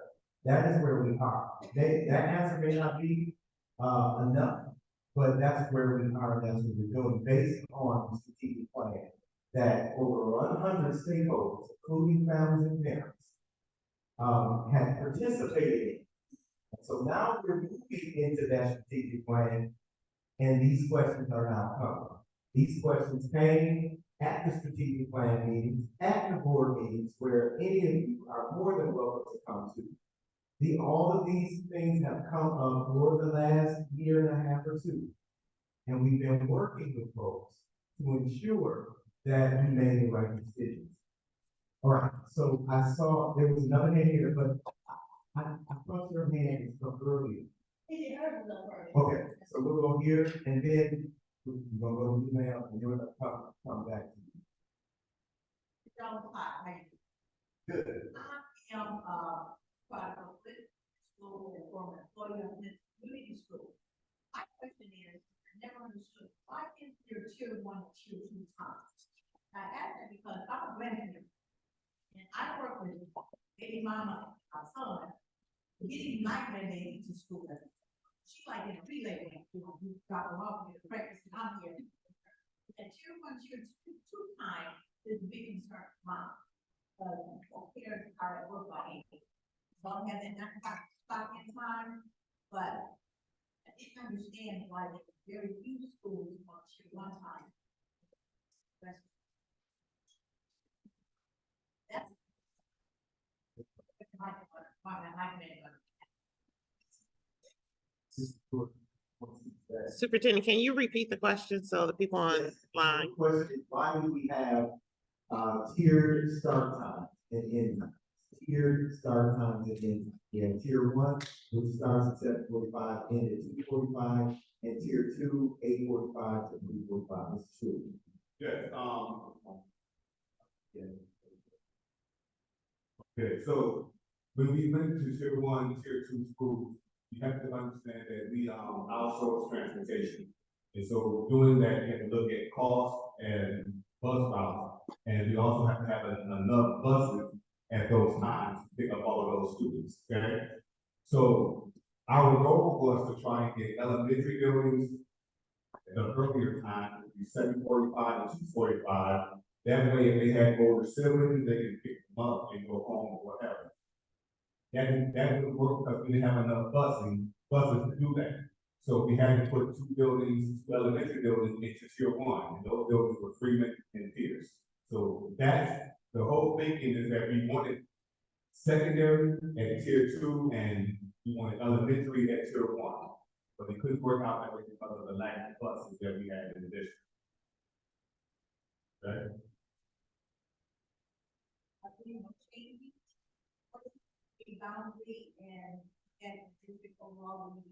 That is where we are. That answer may not be enough, but that's where we are. That's what we're doing based on the strategic plan that over 100 stakeholders, including families and parents, have participated in. So now we're moving into that strategic plan, and these questions are now coming. These questions came at the strategic plan meetings, at the board meetings, where any of you are more than welcome to come to. All of these things have come up for the last year and a half or two. And we've been working with folks to ensure that we made the right decisions. All right, so I saw there was another hand here, but I thought your hand was up earlier. Okay, so we'll go here and then we're gonna go to email and then we're gonna come back to you. Good. I am, part of Flint School and former employee of this community school. My question is, I never understood, why is there tier 1 and tier 2 times? I ask that because I'm a grandparent, and I work with baby mama, my son, getting my grandbaby to school. She like in a relay game, you drop her off, you practice, and I'm here. And tier 1, tier 2 time is a big concern for mom. Parents are at work by 8. So I have that 9 o'clock stop in time, but I didn't understand why there were very few schools on tier 1 time. That's Superintendent, can you repeat the question so the people online? The question is, why do we have tiered start times and end times? Tiered start times and end times. We have tier 1, which starts at 7:45, ends at 2:45, and tier 2, 8:45 to 3:45. It's true. Yes, Yeah. okay, so when we went to tier 1, tier 2 schools, you have to understand that we outsource transportation. And so doing that, you have to look at cost and bus routes. And we also have to have enough buses at those times to pick up all of those students, okay? So our goal was to try and get elementary buildings at the earlier time, it would be 7:45 and 2:45. That way, if they had older siblings, they could pick them up and go home or whatever. That would work because we didn't have enough buses to do that. So we had to put 2 buildings, 2 elementary buildings into tier 1, and those buildings were Freeman and Pierce. So that's the whole thinking, is that we wanted secondary at tier 2 and we wanted elementary at tier 1. But they couldn't work out that way because of the lack of buses that we had in the district. Okay? Boundary and district overall.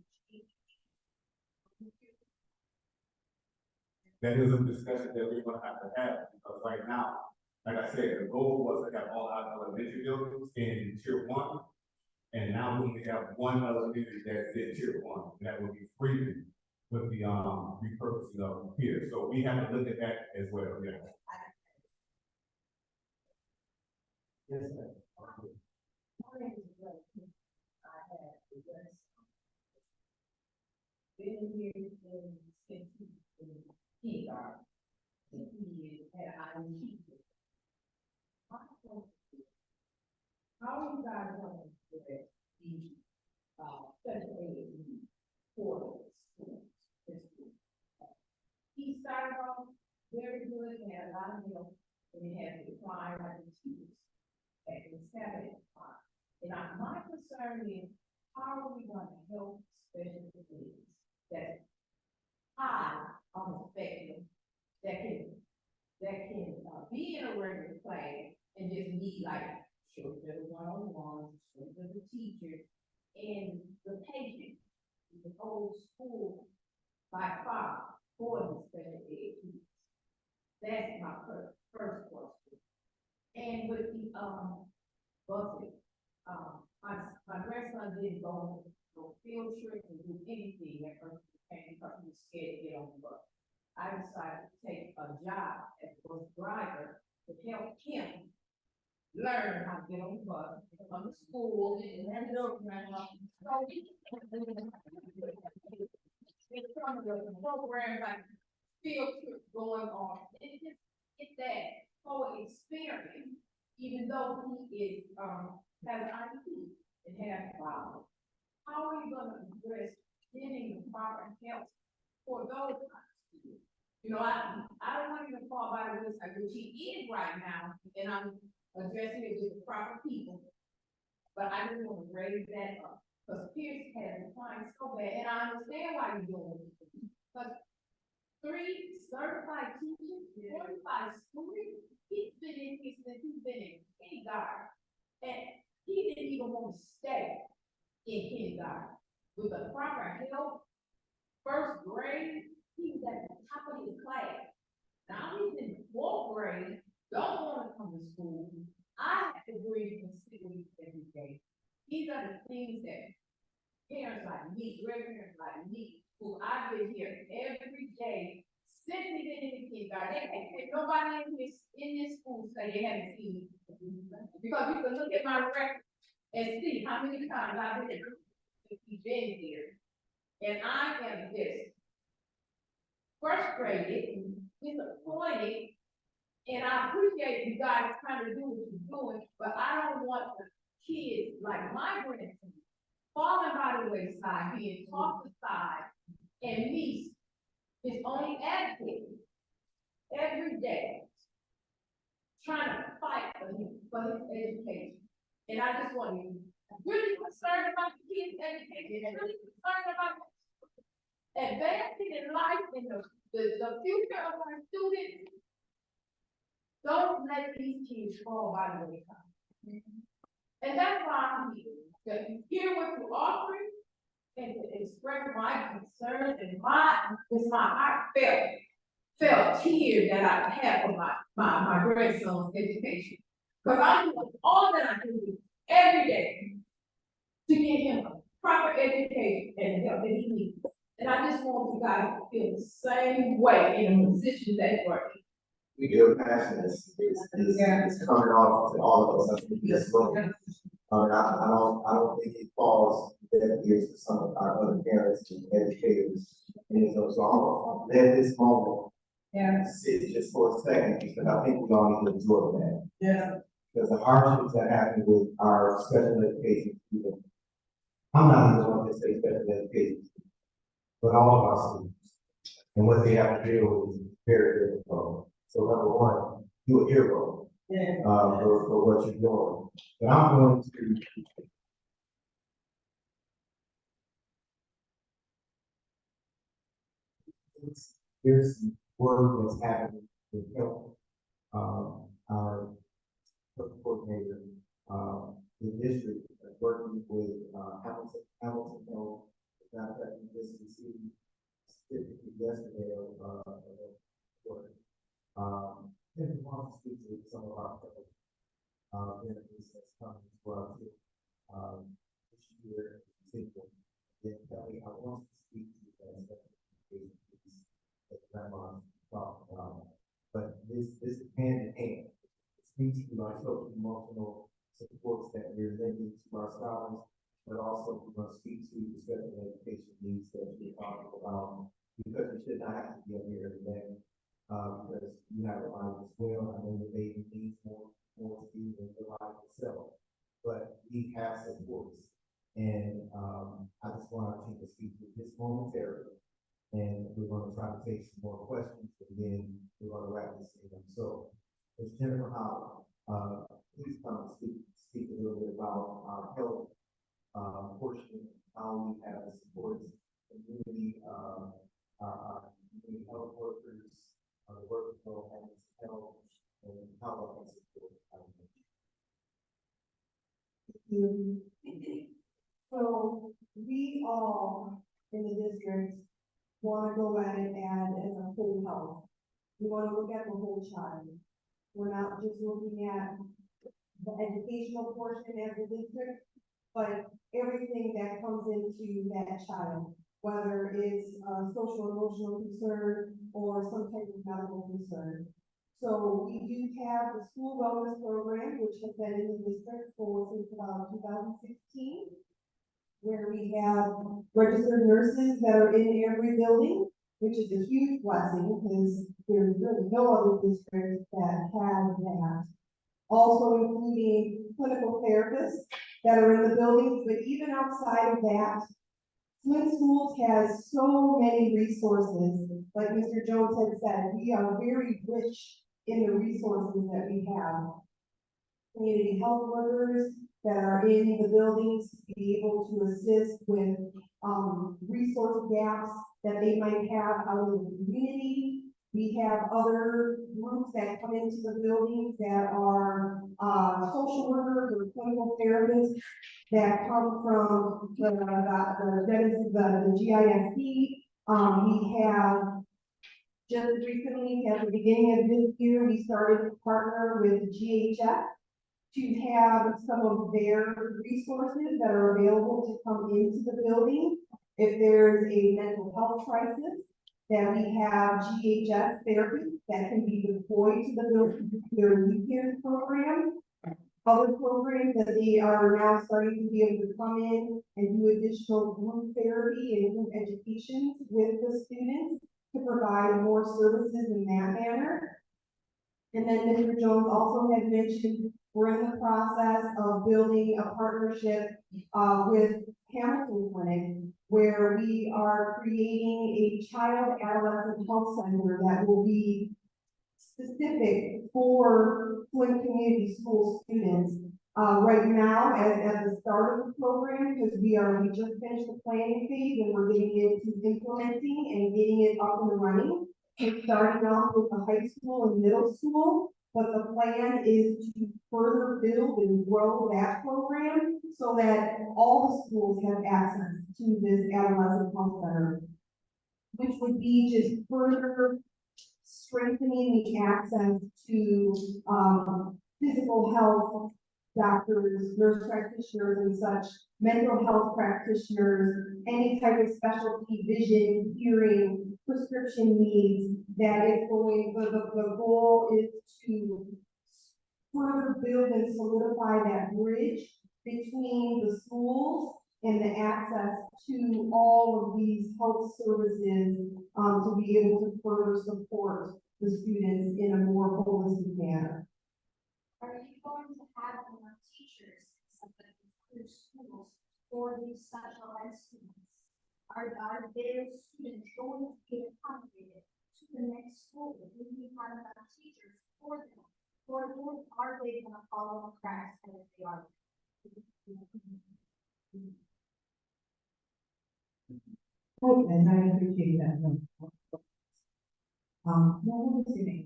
That is a discussion that we're gonna have to have, because right now, like I said, the goal was to have all our elementary buildings in tier 1. And now we only have 1 elementary that's in tier 1, and that would be Freeman with the repurposing of here. So we have to look at that as well, yeah. Yes, sir. Been here since kindergarten. How are you guys going to address the special ed for schools? He started off very good, and had a lot of help, and he had to apply like the teachers back in 7 o'clock. And my concern is, how are we going to help special needs that high on the spectrum that can be in a regular class and just need like children one-on-one, children the teacher, and the patient, the whole school by far for the special ed needs. That's my first question. And with the busing, my grandson didn't go on field trips and do anything at first because he was scared to get on the bus. I decided to take a job as a bus driver to help him learn how to get on the bus, come to school, and then look around. So it's some of the programs like field trips going on. It's that whole experience, even though he is has an IQ and has problems. How are you going to address getting the proper help for those kinds of students? You know, I don't want him to fall by the wayside, which he is right now, and I'm addressing it with the proper people. but I just want to raise that up. Because Pierce has declined so bad, and I understand why you're doing it. But 3 certified teachers, 45 students, he's been in here since he's been in kindergarten. And he didn't even want to stay in kindergarten. With the proper help, 1st grade, he was at the top of his class. Now he's in 4th grade, don't want to come to school. I have to agree and sit with you every day. These are the things that parents like me, grandparents like me, who I've been here every day, sitting in the kindergarten. Nobody in this school say they haven't seen me. Because you can look at my record and see how many times I've been here. And I am this frustrated, disappointed, and I appreciate you guys trying to do what you're doing, but I don't want the kids like my grandson falling by the wayside, being tossed aside, and me is only advocating every day, trying to fight for him, for his education. And I just want you, I'm really concerned about the kids' education, and really concerned about advancing in life and the future of our students. Don't let these kids fall by the wayside. And that's why I'm here, to hear what you're offering and to express my concerns and my heartfelt tears that I have for my grandson's education. Because I'm doing all that I can do every day to get him a proper education and the help that he needs. And I just want you guys to feel the same way in a position that you're in. We do passion is coming off to all of us. I think that's what, I don't think it falls dead ears to some of our other parents and educators. And so I'm gonna let this moment sit just for a second, because I think we all need to absorb that. Yeah. Because the hardships that happen with our special education students, I'm not even going to say special education, but all of our students, and what they have to deal with is very difficult. So number one, you're a hero for what you're doing. But I'm going to here's some work that's happening with help our coordinator, the district working with Hamilton Health, contacting this received certificate yesterday of work. And we want to speak to some of our benefits that's coming as well too. This year, then Kelly, I want to speak to that that grandma talked about. But this is hand in hand. It speaks to our social emotional supports that we're lending to our scholars, but also we're going to speak to the special education needs that we're talking about, because we should not have to be up here every day. Because you have a life as well. I know the baby needs more to do than the life itself, but we have supports. And I just want our team to speak to this momentarily, and we're going to try to take some more questions, and then we're going to wrap this thing up. So, Ms. Jennifer Howard, please come and speak a little bit about our health portion, how we have the supports, community, our community health workers, the workflow and health, and how that can support our community. So we all in the district want to go at it as a whole health. We want to look at the whole child. We're not just looking at the educational portion as a district, but everything that comes into that child, whether it's a social emotional concern or some type of medical concern. So we do have the school wellness program, which has been in the district since about 2016, where we have registered nurses that are in every building, which is a huge blessing because there's really no other district that has that. Also including clinical therapists that are in the buildings, but even outside of that, Flint Schools has so many resources. Like Mr. Jones had said, we are very rich in the resources that we have. Community health workers that are are in the buildings to be able to assist with, resource gaps that they might have out in the community. We have other groups that come into the buildings that are, social workers or clinical therapists that come from the GISD. We have just recently, at the beginning of this year, we started to partner with GHS to have some of their resources that are available to come into the building. If there's a mental health crisis, that we have GHS therapists that can be deployed to the building to their weekend program. Other programs that they are now starting to be able to come in and do additional group therapy and group education with the students to provide more services in that manner. And then Mr. Jones also had mentioned, we're in the process of building a partnership with Hamilton Clinic, where we are creating a child adolescent health center that will be specific for Flint Community School students. Right now, at the start of the program, because we just finished the planning phase and we're getting into implementing and getting it up and running. We're starting off with the high school and middle school, but the plan is to further build and grow that program so that all the schools have access to this adolescent health center, which would be just further strengthening the access to physical health doctors, nurse practitioners and such, mental health practitioners, any type of specialty, vision, hearing, prescription needs, that is going, the goal is to further build and solidify that bridge between the schools and the access to all of these health services, to be able to further support the students in a more holistic manner. Are you going to have more teachers in some of these other schools for these special ed students? Are their students going to be accommodated to the next school? Do we have enough teachers for them? Or are they going to follow the cracks as they are? And I appreciate that. What was your name?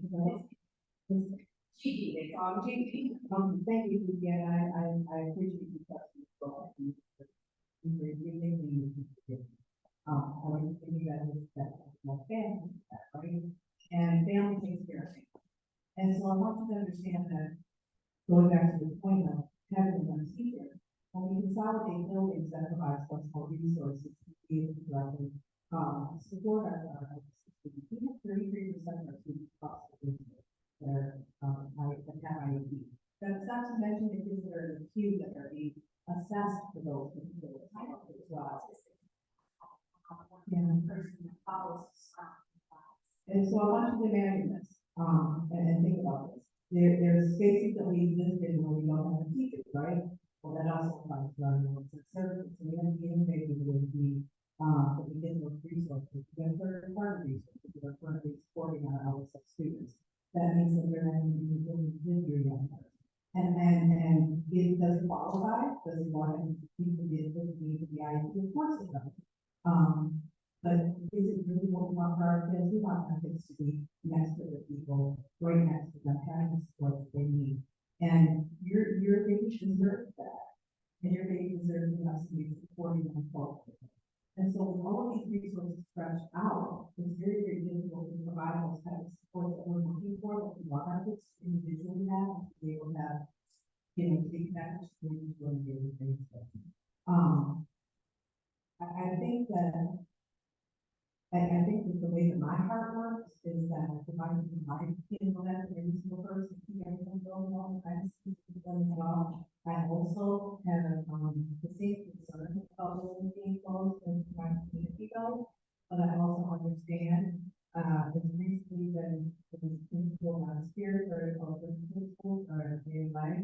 Gigi, they call me Gigi. Thank you, Gigi, and I appreciate you touching the phone. I want to think about this, that my family, right? And family takes care of me. And so I want you to understand that, going back to the point of having one teacher, when we consolidate buildings that provide flexible resources to be able to directly support our students. We have 33% of our students across the country that have IEP. That's not to mention the kids that are in the queue that are being assessed for those particular titles as well. Yeah. And so I want you to imagine this, and think about this. There's spaces that we listed where we don't have teachers, right? Well, that also applies to our services. So we have to be innovative with that we get those resources. We have third-party resources that are currently supporting our LSF students. That means that they're going to be really with your young person. And it doesn't qualify, doesn't want to be the IEP, of course it does. But is it really what we want for our kids? We want our kids to be next to the people, right next to them, having the support that they need. And your baby deserves that. And your baby deserves us to be supporting them forward. And so when all of these resources stretch out, it's very, very difficult to provide those types of support that we're looking for, that we want our kids to individually have, to be able to have, to be connected to students on a daily basis. I think that the way that my heart works is that if I can provide that every single person, keep everything going on, I also have the same concern about buildings being closed and my community goes, but I also understand it's recently been principal on spirit or principals or their life,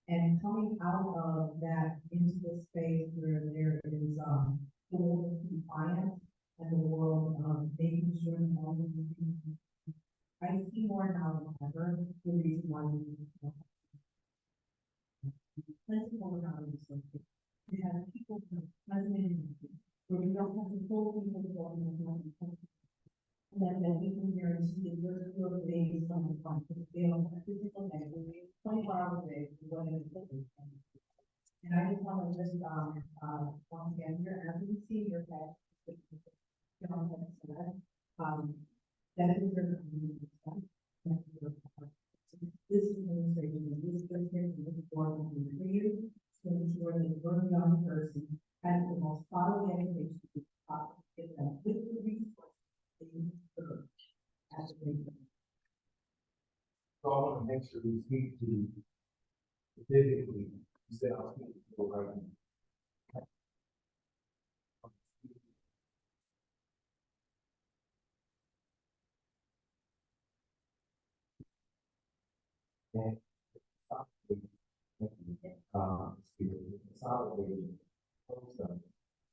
and coming out of that into the space where there is full compliance and the world of making sure that all of these things. I see more now than ever the reason why we need to principal economy so want to just, once again, your advocacy, your passion. That is your community. This is administration, and this district, and this board will be for you, to ensure that your young person has the most quality education possible, get them with the resources they need to serve as a great. So I want to make sure we speak to specifically, you said I'll speak to the right. And consolidating programs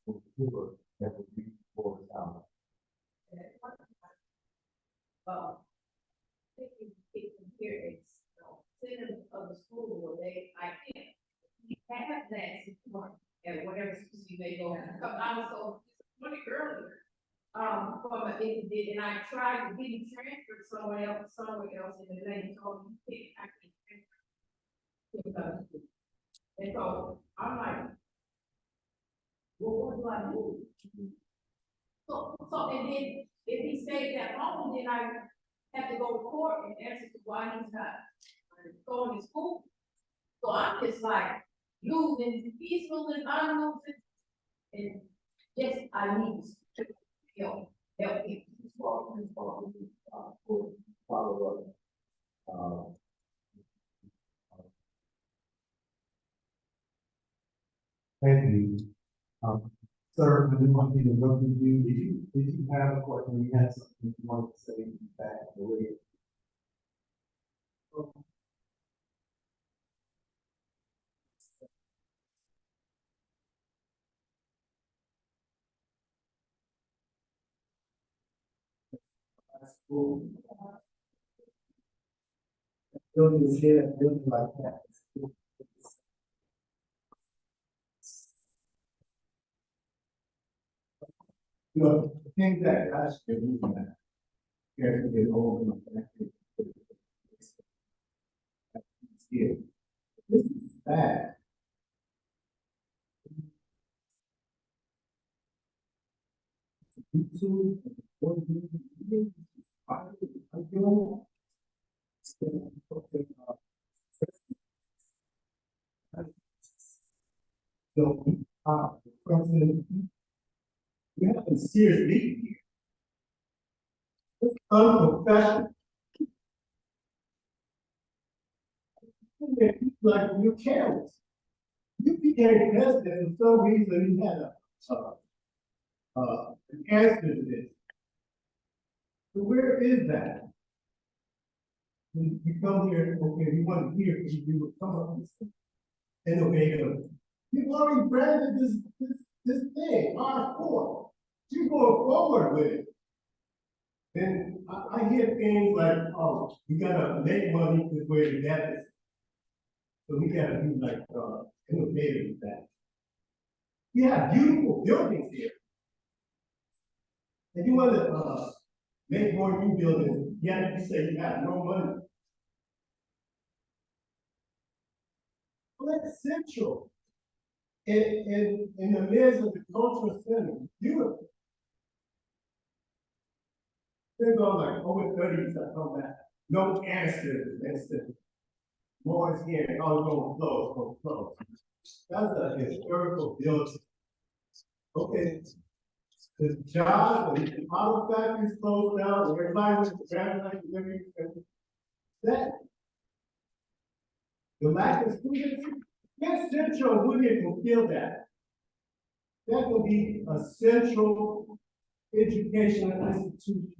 for people that will be for our. Here, it's, center of the school where they, I can't, you have that support at whatever school you may go. Because I was so disappointed earlier. From a, and I tried to get him transferred somewhere else, and the lady told me, I can't transfer. And so I'm like, well, what do I do? So, and then if he stayed at home, then I have to go to court and answer to why he's not going to school. So I'm just like losing, he's losing, I'm losing. And yes, I need to help people. Follow up. Thank you. Sir, I didn't want you to look at you. Did you have a question? You had something you wanted to say back the way. School. Building is here, building like that. You know, the things that I should do that. You have to get over here. This is bad. YouTube, what do you do? I do. So, President, we have a serious meeting here. It's unprofessional. Like you careless. You became president for some reason. You had an answer to this. So where is that? You come here, okay, you want to hear, you will come up with innovative. You've already branded this thing, R4. You go forward with it. And I hear things like, oh, we gotta make money because we're in deficit. So we gotta be like innovative with that. We have beautiful buildings here. And you wanna make more new buildings, yet you say you have no money. Well, that's central. In the midst of the cultural center, beautiful. They're going like over 30s that come back. No answer. That's it. More is here. Oh, go close. That's a historical building. Okay. The job, the auto factories closed down, everybody was traveling, living. That the lack of students, yes, Central Wooded can feel that. That will be a central educational institution.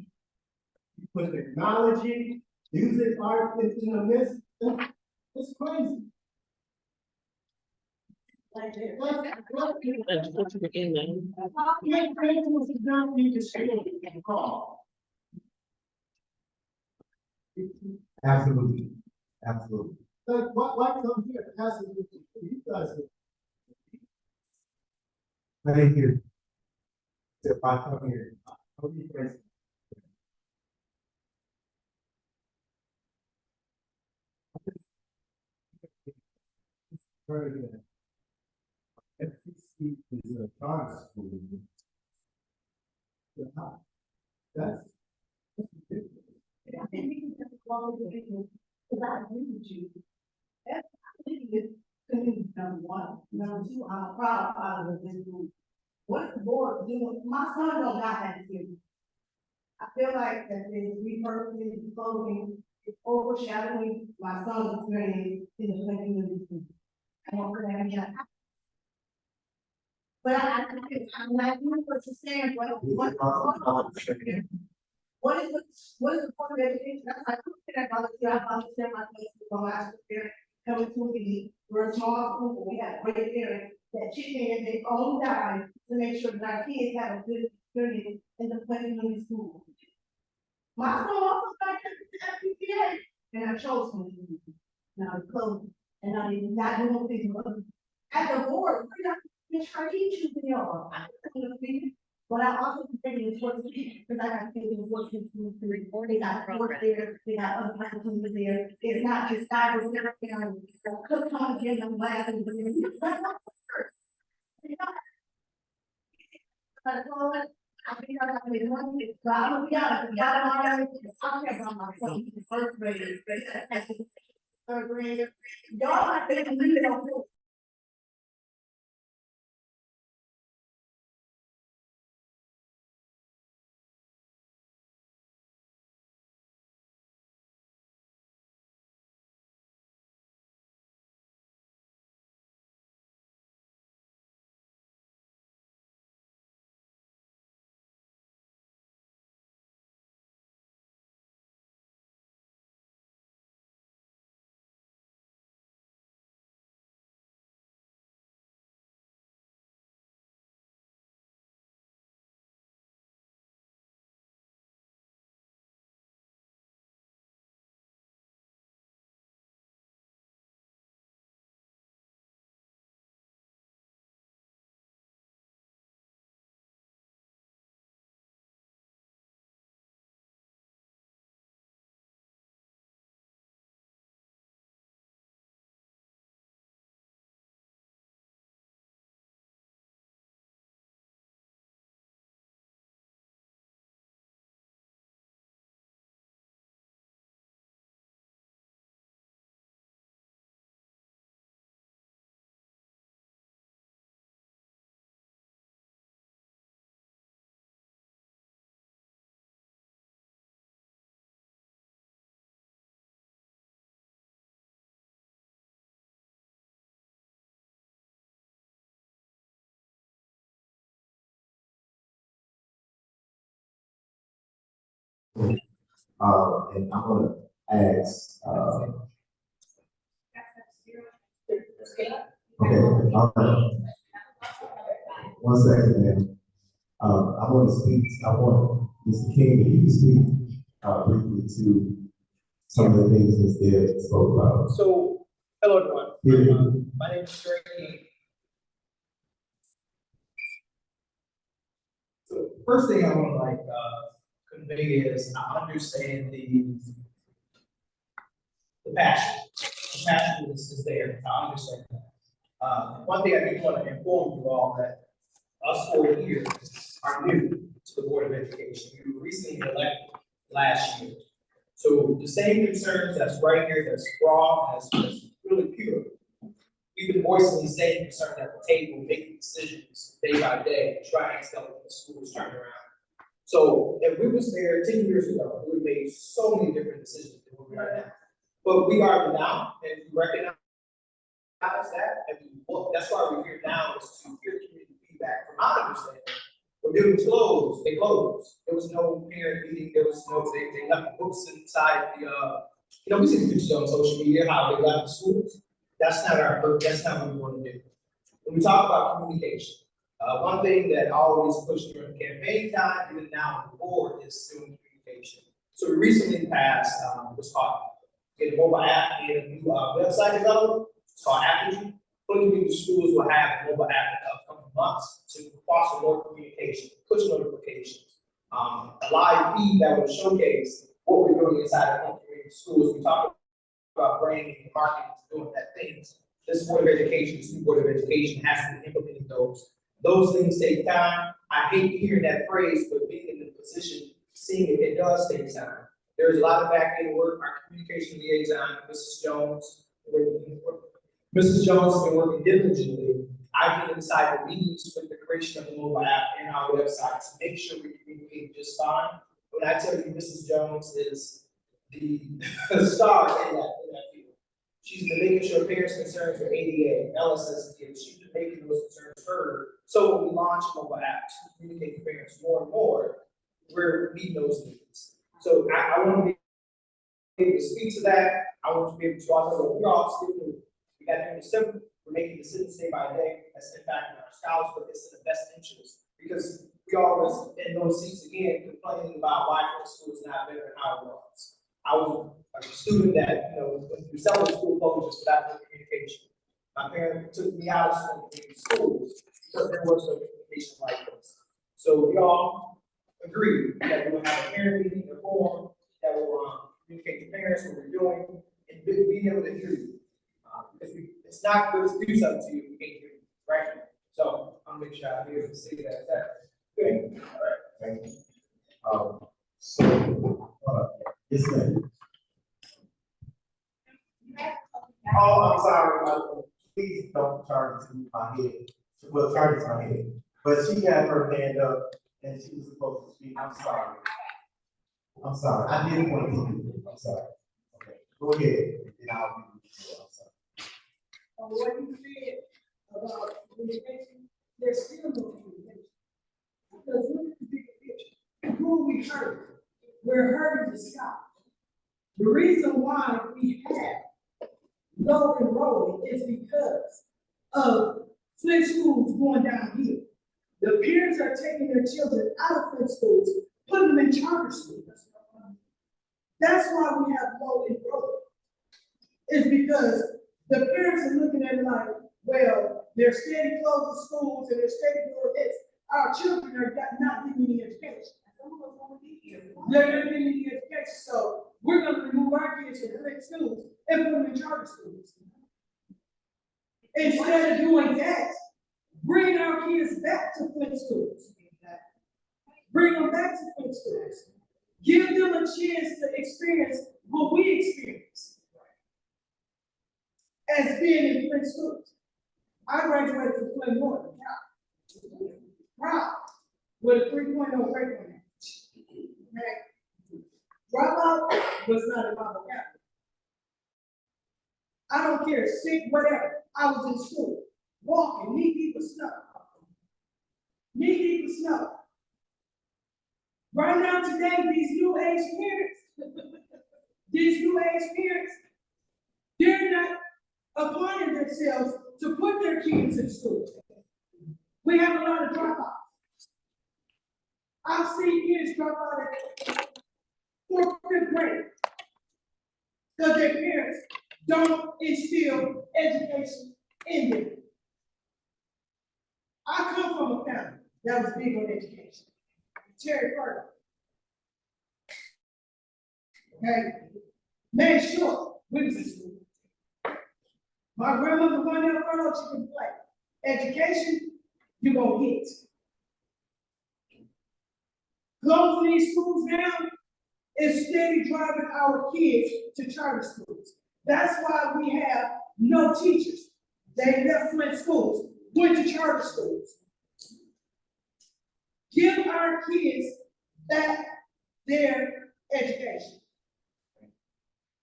You put technology, music, art, it's in the midst. It's crazy. Absolutely. Absolutely. Like, why come here? You guys are. Thank you. If I come here, I'll be crazy. Very good. FCC is a charter school. Yeah, that's ridiculous. I think we can just follow the business, because I agree with you. That's, I think it's community number one. Number two, I'm a proud father of this group. What is the board doing? My son don't got that experience. I feel like that this repurposing, clothing is overshadowing my son's experience in the community. I want to have that. But I'm not doing what you're saying, what is the point of education? That's like, I understand my place from last year, coming to me, we're a small school, we have great parents that chip in their own dime to make sure that our kids have a good experience in the community school. My son also got to FCS, and I chose him. Now it's closed, and I did not do anything. As a board, we're not trying to teach you y'all. But I also think it's what's because I got kids working through they got sports there, they got other opportunities there. It's not just guys who are there, cook on again, I'm glad. I think I got made one, but I'm gonna be honest, the bottom line is, I'm talking about my son, first graders, third grader. Y'all, I think, really don't feel. And I'm gonna ask, okay, all right. 1 second, ma'am. I want Mr. King to speak, briefly to some of the things Ms. Dale spoke about. So, hello everyone. Yeah. My name is Greg King. So, first thing I want to convey is I understand the passion. The passion is there. I understand that. One thing I do want to inform you all that us 4 here are new to the Board of Education. We were recently elected last year. So the same concerns that's right here, that's raw, that's really pure. We've been voicing these same concerns at the table, making decisions day by day, trying to help the schools turn around. So if we was there 10 years ago, we would have made so many different decisions than what we are now. But we are now, and we recognize that, and that's why we're here now, is to hear community feedback. From our understanding, when they were closed, they closed. There was no parent meeting, there was no, they left books inside the, we see the pictures on social media, how they left the schools. That's not our purpose, that's not what we want to do. When we talk about communication, one thing that I always pushed during the campaign time, even now on the board, is doing communication. So we recently passed, what's called, get a mobile app, and a new website developed. It's called Apogee. Hopefully the schools will have a mobile app in the upcoming months to foster more communication, push notifications, a live feed that will showcase what we're doing inside of community schools. We talk about branding and marketing, doing that things. this Board of Education, this new Board of Education has to be implementing those. Those things take time. I hate hearing that phrase, but being in the position, seeing it, it does take time. There's a lot of back end work. Our communication liaison, Mrs. Jones, Mrs. Jones has been working diligently. I've been inside the meetings with the creation of the mobile app and our website to make sure we communicate just fine. When I tell you Mrs. Jones is the star in that field. She's been making sure parents' concerns for ADA, LSSD, she's been making those concerns heard. So when we launch a mobile app to communicate to parents more and more, we're meeting those needs. So I want to be able to speak to that. I want to be able to also know we're all still moving. We got here in December. We're making decisions day by day that's impacting our scholars, but it's in the best interest because we always in those seats again complaining about why the school is not better than how it was. I was a student that, when you sell the school closures without no communication. My parents took me out of school schools because there was no communication like this. So we all agreed that we will have a parent meeting, a forum that will communicate to parents what we're doing and being able to hear you. Because it's not good to do something to you if you can't hear you, right? So I'll make sure I hear and see that. Good. All right. Thank you. Yes, ma'am. Oh, I'm sorry. Please don't turn to my head. Well, turn to my head. But she had her hand up and she was supposed to speak. I'm sorry. I'm sorry. I didn't want to do it. I'm sorry. Okay. Go ahead. And I'll be I'm sorry. What you said about communication, there's still no communication. Because look at the bigger picture. Who are we hurting? We're hurting the scholar. The reason why we have low enrollment is because of Flint schools going downhill. The parents are taking their children out of Flint schools, putting them in charter schools. That's why we have low enrollment. It's because the parents are looking at it like, well, they're steady closing schools and they're steady doing this. Our children are not getting any education. They're not getting any education, so we're going to remove our kids from Flint schools and put them in charter schools. Instead of doing that, bring our kids back to Flint schools. Bring them back to Flint schools. Give them a chance to experience what we experienced as being in Flint schools. I graduated from Flint Board. Proud. With a 3.0 grade point. Okay. Dropout was not in my vocabulary. I don't care, sick, whatever. I was in school, walking, knee deep of snow. Knee deep of snow. Right now, today, these new age parents, they're not applying themselves to put their kids in school. We have a lot of dropouts. I've seen kids drop out at 4th, 5th grade because their parents don't instill education in them. I come from a family that was big on education. Terry Carter. Okay? Made sure we was in school. My grandmother won that front she can play. Education, you're gonna get. Closing these schools down is steady driving our kids to charter schools. That's why we have no teachers. They left Flint schools, went to charter schools. Give our kids back their education.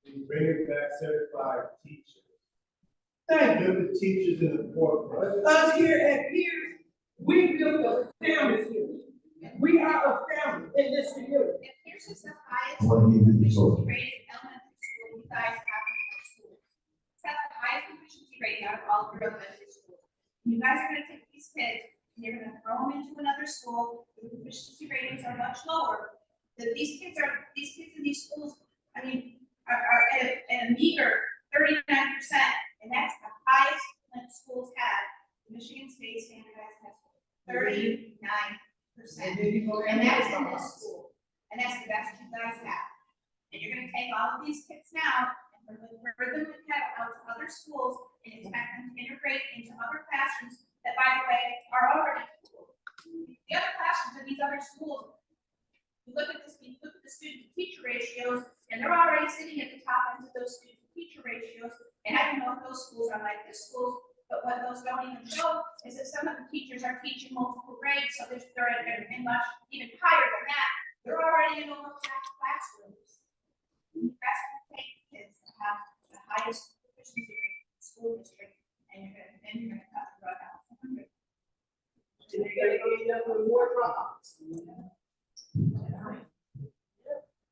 We bring it back certified teachers. Thank you. Put the teachers in the forefront. Us here at Pierce, we built a family here. We are a family in this community. If Pierce is the highest What do you do this for? efficiency rate in elementary school, you guys have in our school. It's got the highest efficiency rate out of all of your elementary schools. You guys are gonna take these kids and you're gonna throw them into another school, the efficiency ratings are much lower. That these kids in these schools, I mean, are at a meager 39%, and that's the highest Flint schools have. Michigan State standardized high school, 39%. And that's in this school, and that's the best you guys have. And you're gonna take all of these kids now and refer them to out to other schools and expect them to integrate into other classrooms that, by the way, are already full. The other classrooms in these other schools, you look at this, you look at the student to teacher ratios, and they're already sitting at the top end of those student to teacher ratios. And I don't know if those schools are like this school, but what those don't even show is that some of the teachers are teaching multiple grades, so they're in much even higher than that. They're already in overpacked classrooms. That's going to take kids to have the highest proficiency rate in the school district, and you're gonna cut the rug out. They're gonna go end up with more dropouts.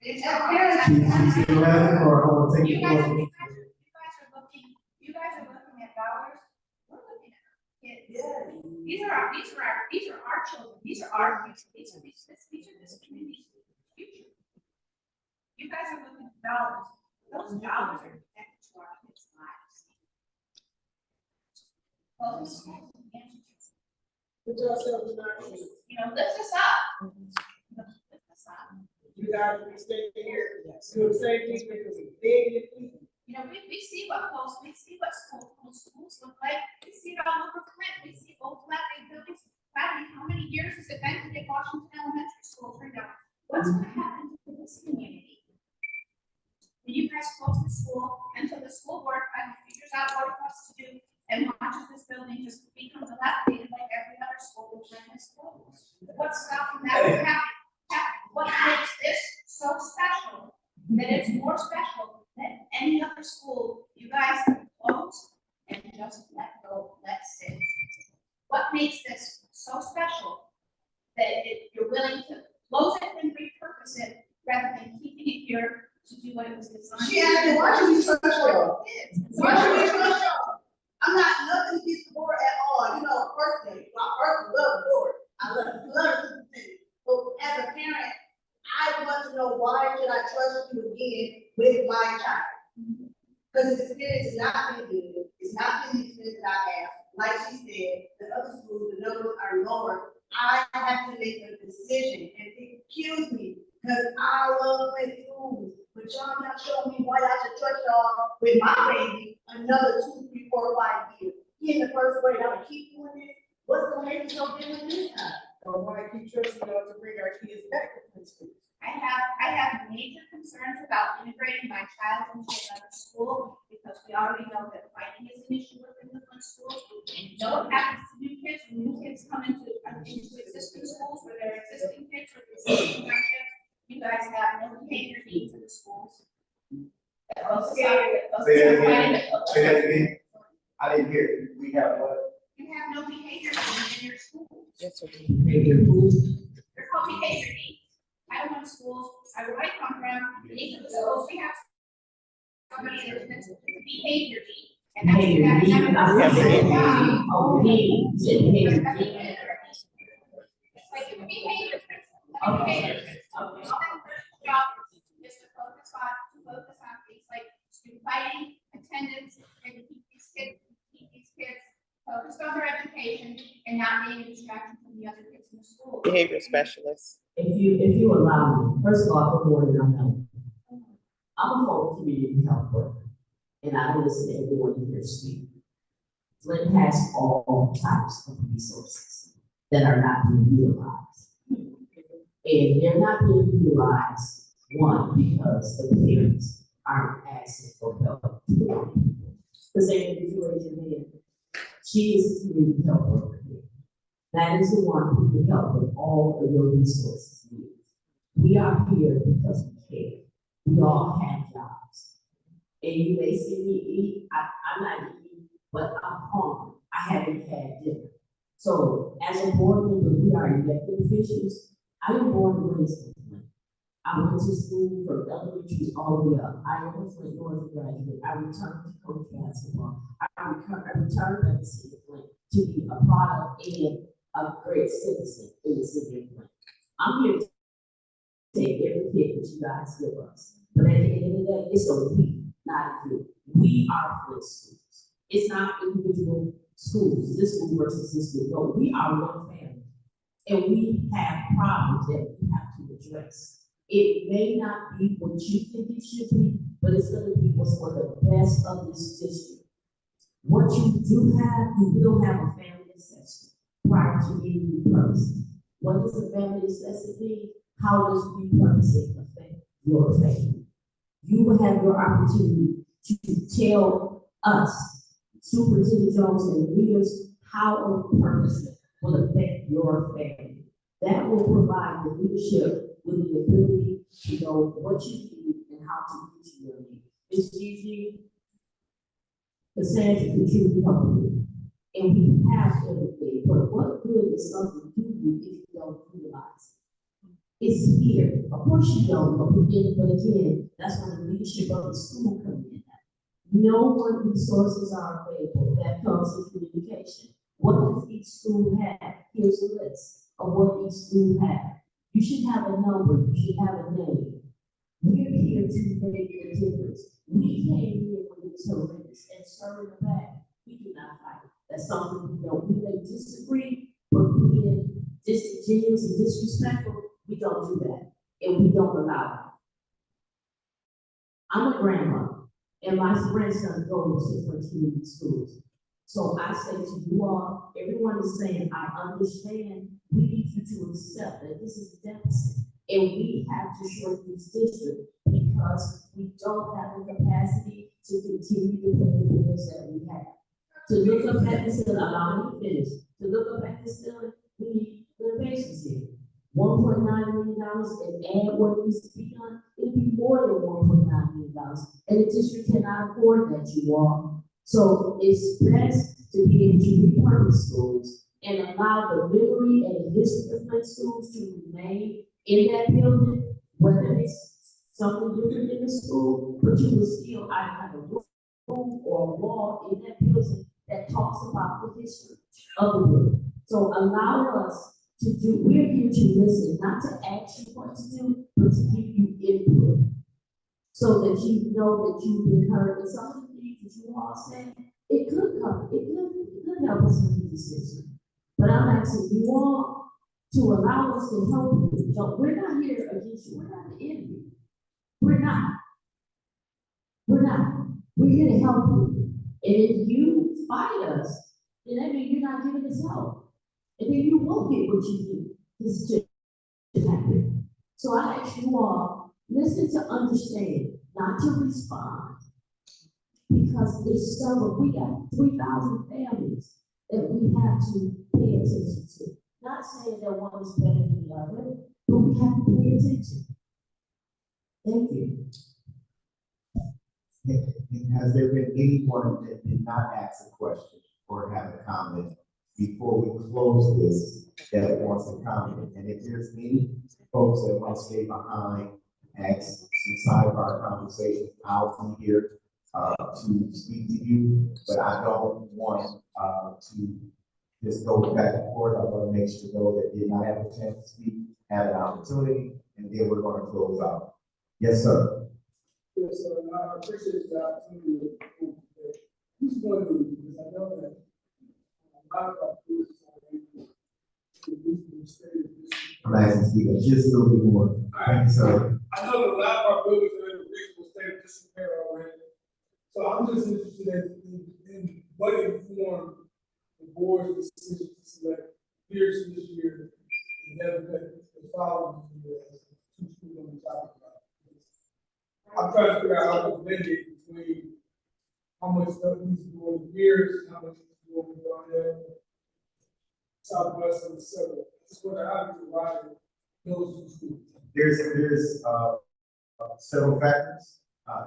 It's She's laughing or I want to take You the guys floor. you guys are looking at dollars. We're looking at kids. These are our children. These are our kids. These are this community's future. You guys are looking at dollars. Those dollars are connected to our kids' lives. Well, this school, Put yourselves in our shoes. lift us up. Lift us up. You guys will stay here, do the same thing with us. Big and easy. We see what schools look like. We see it all over Flint. We see old flat rate buildings. How many years has it been to get Washington Elementary School turned out? What's going to happen to this community? When you guys close the school until the school board finally figures out what it wants to do and watches this building just become dilapidated like every other school with brand new schools. What's stopping that from happening? What makes this so special that it's more special than any other school you guys close and just let go, let sit? What makes this so special that you're willing to close it and repurpose it rather than keeping it here to do what it was designed? She asked me, why should we trust y'all? Why should we trust y'all? I'm not nothing against the board at all. Personally, I personally love the board. I love the superintendent. But as a parent, I want to know, why should I trust you again with my child? Because his experience is not been good. It's not been the experience that I have. Like she said, the other schools, the numbers are lower. I have to make a decision, and excuse me, because I love Flint schools, but y'all not showing me why I should trust y'all with my baby another 2, 3, 4, 5 years. He in the first grade, I'm gonna keep doing this. What's gonna make me so different this time? Or why keep trusting y'all to bring our kids back to Flint school? I have major concerns about integrating my child into another school because we already know that fighting is an issue within the Flint schools. And you know what happens to new kids when new kids come into existing schools where they're existing kids or existing friendships. You guys have no behavior needs in the schools. Say that again. I didn't hear it. We have what? You have no behavior needs in your schools. Yes, okay. They're called behavior needs. I don't want schools, where I come from, in each of the schools, we have somebody that's a behavior need. And that's like a behavior. Okay. Job is to focus on things like student fighting, attendance, and keep these kids focused on their education and not being a distraction from the other kids in the school. Behavior specialists. If you allow me, first of all, good morning, I'm a whole community health worker, and I listen to everyone in here speak. Flint has all types of resources that are not being utilized. And they're not being utilized, one, because the parents aren't asking for help. The same as you raise your hand. She is a community health worker. That is the one who can help with all of your resources. We are here because we care. We all have jobs. And you may see me eat, I'm not eating, but I'm hungry. I haven't had dinner. So as a board member, we are elected officials. I am born and raised in Flint. I went to school from elementary all the way up. I am a Flint North graduate. I returned to coach basketball. I returned back to City of Flint to be a product and a great citizen in the city of Flint. I'm here to take every kid that you guys give us. But at the end of the day, it's a we, not a you. We are Flint schools. It's not individual schools, this school versus this school. No, we are one family. And we have problems that we have to address. It may not be what you think it should be, but it's gonna be what's for the best of this district. What you do have, you will have a family assessment prior to being repurposed. What is a family assessment mean? How does repurposing affect your family? You will have your opportunity to tell us, Superintendent Jones and leaders, how a repurposing will affect your family. That will provide the leadership with the ability to know what you need and how to reach your needs. Ms. Gigi, Cassandra can truly help you. And we have everything, but what good is something to you if you don't utilize it? It's here. Of course you don't, but again, that's when the leadership of the school comes in. Know what resources are available. That comes with communication. What does each school have? Here's a list of what each school has. You should have a number, you should have a name. We're here to make a difference. We came here when it was horrendous and stirring the back. We do not fight. That's something we don't. We may disagree, but being disingenuous and disrespectful, we don't do that. And we don't allow it. I'm a grandmother, and my grandson goes to different community schools. So I say to you all, everyone is saying, I understand, we need you to accept that this is a deficit. And we have to shorten this district because we don't have the capacity to continue to pay the bills that we have. To look up at this, allow me to finish. To look up at this, we need renovations here. $1.9 million and add what needs to be done, it'll be more than $1.9 million. And the district cannot afford that, you all. So it's best to be able to repurpose schools and allow the memory and the history of Flint schools to remain in that building, whether it's something different in the school, but you will still either have a room or a wall in that building that talks about the history of the building. So allow us to do, we're here to listen, not to ask you what to do, but to give you input. So that you know that you've been heard. And some of the things that you all said, it could help us make a decision. But I'm asking you all to allow us to help you. So we're not here against you, we're not the enemy. We're not. We're not. We're here to help you. And if you fight us, then that means you're not giving us help. And then you won't get what you need. This is just happen. So I ask you all, listen to understand, not to respond. Because it's stubborn. We got 3,000 families that we have to pay attention to. Not saying that one is better than the other, but we have to pay attention. Thank you. Has there been anyone that did not ask a question or have a comment before we close this that wants to comment? And if there's any folks that want to stay behind, ask some sidebar conversations, I'll be here to speak to you, but I don't want to just go back and forth. I want to make sure those that did not have a chance to speak have an opportunity, and then we're going to close out. Yes, sir. Yes, sir, I appreciate the opportunity. Who's going to, because I know that a lot of our students I'm asking Steve just a little bit more. Thank you, sir. I know that a lot of our buildings are in a reasonable state of disrepair already. So I'm just interested in what informed the board's decision to select Pierce this year and then the following year as the two schools on the top of that. I'm trying to figure out how to mitigate between how much stuff needs to go in Pierce, how much needs to go in Darnell, Southwest, and etc. Just wonder how to divide those two schools. There's several factors,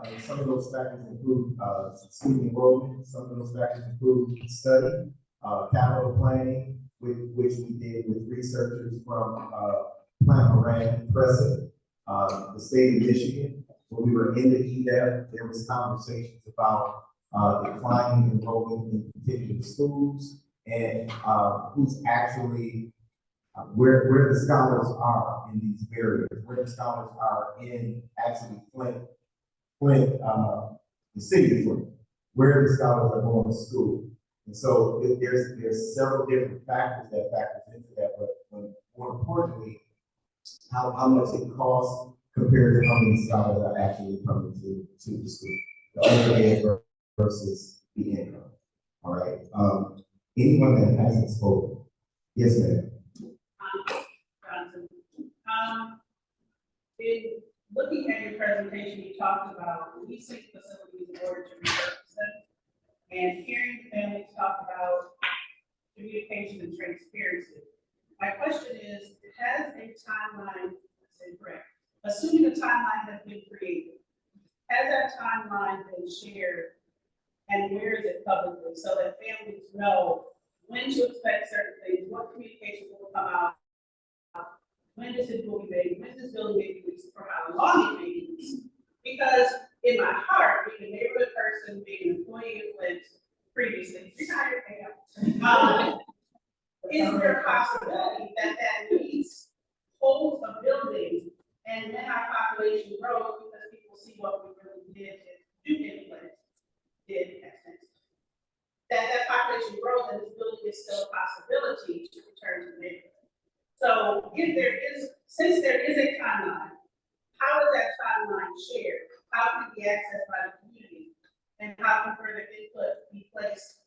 and some of those factors include student enrollment. Some of those factors include study, capital planning, which we did with researchers from Plant Moran, Crescent, the state of Michigan. When we were in the EDEP, there was conversations about declining enrollment in particular schools and who's actually where the scholars are in these areas, where the scholars are in actually Flint, the city of Flint, where the scholars are going to school. And so there's several different factors that factors into that, but more importantly, how much it costs compared to how many scholars are actually coming to the school. The overhead versus the income. All right, anyone that hasn't spoken? Yes, ma'am. Johnson. In looking at your presentation, you talked about leasing facilities in order to repurpose them. And hearing families talk about communication and transparency. My question is, has a timeline, correct, assuming a timeline has been created, has that timeline been shared and where is it publicly so that families know when to expect certain things, what communication will come out, when this is will be made, when this building may be leased, for how long it may be leased? Because in my heart, being a neighborhood person, being an employee of Flint, previously retired, is there a possibility that that lease holds a building and when our population grows, because people see what we really did in Flint, did in essence, that population grows and this building is still a possibility to return to the neighborhood. So if there is, since there is a timeline, how is that timeline shared? How can it be accessed by the community? And how can further input be placed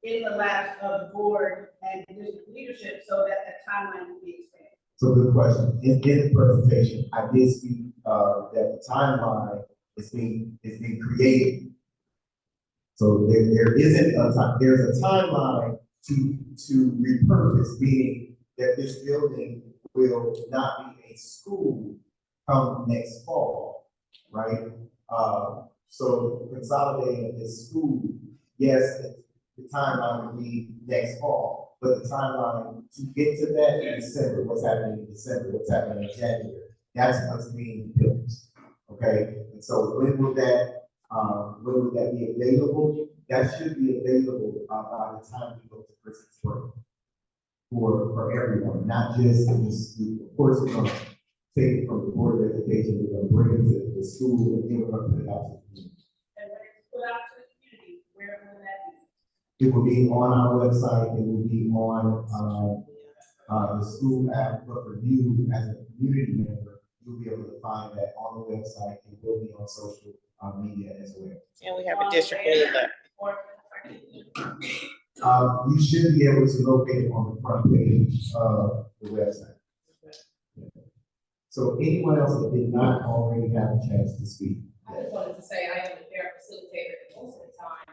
in the laps of the board and district leadership so that the timeline can be expanded? So good question. In the presentation, I did speak that the timeline is being created. So there isn't a time, there's a timeline to repurpose, meaning that this building will not be a school come next fall, right? So consolidating this school, yes, the timeline would be next fall, but the timeline to get to that in December, what's happening in December, what's happening in January, that's what's being built, okay? And so when would that be available? That should be available by the time we go to Christmas break for everyone, not just in the school. Of course, we're going to take it from the Board of Education, we're going to bring it to the school, and then we're going to put it out to the community. And when it's put out to the community, where will that be? It will be on our website, it will be on the school app, but for you as a community member, you'll be able to find that on the website. It will be on social media as well. And we have a district newsletter. You should be able to locate it on the front page of the website. So anyone else that did not already have a chance to speak? I just wanted to say I am a fair facilitator, and most of the time,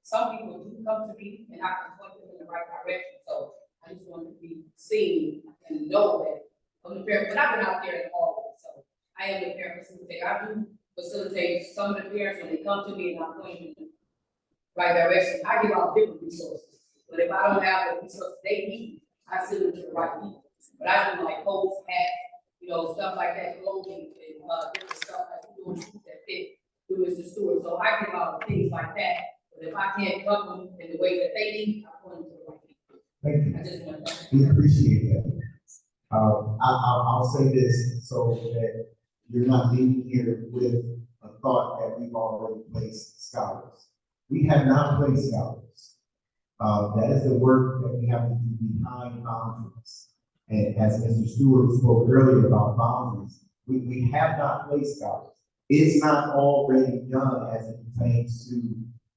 some people do come to me and I can point them in the right direction. So I just want to be seen and know that I'm the parent, but I've been out there always. So I am a parent facilitator. I do facilitate some of the parents when they come to me and I'm pointing them in the right direction. I give out different resources, but if I don't have the resources they need, I send them to the right people. But I do like coats, hats, stuff like that, clothing and different stuff like that fit through as a steward. So I give out things like that. But if I can't help them in the way that they need, I point them to the right people. Thank you. I just want to. We appreciate that. I'll say this so that you're not leaving here with a thought that we've already placed scholars. We have not placed scholars. That is the work that we have to do behind boundaries. And as Mr. Stewart spoke earlier about boundaries, we have not placed scholars. It's not already done as it pertains to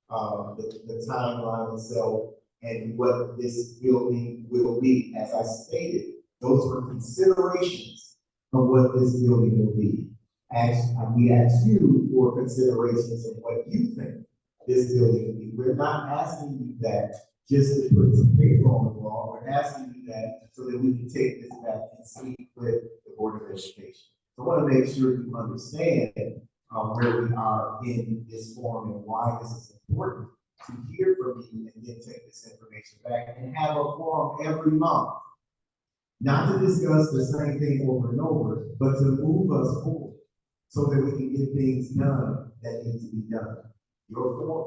the timeline itself and what this building will be. As I stated, those were considerations of what this building will be. We asked you for considerations of what you think this building will be. We're not asking you that just to put some paper on the wall. We're asking you that so that we can take this back and speak with the Board of Education. So I want to make sure you understand where we are in this forum and why this is important to hear from you and then take this information back and have a forum every month. Not to discuss the same thing over and over, but to move us forward so that we can get things done that need to be done.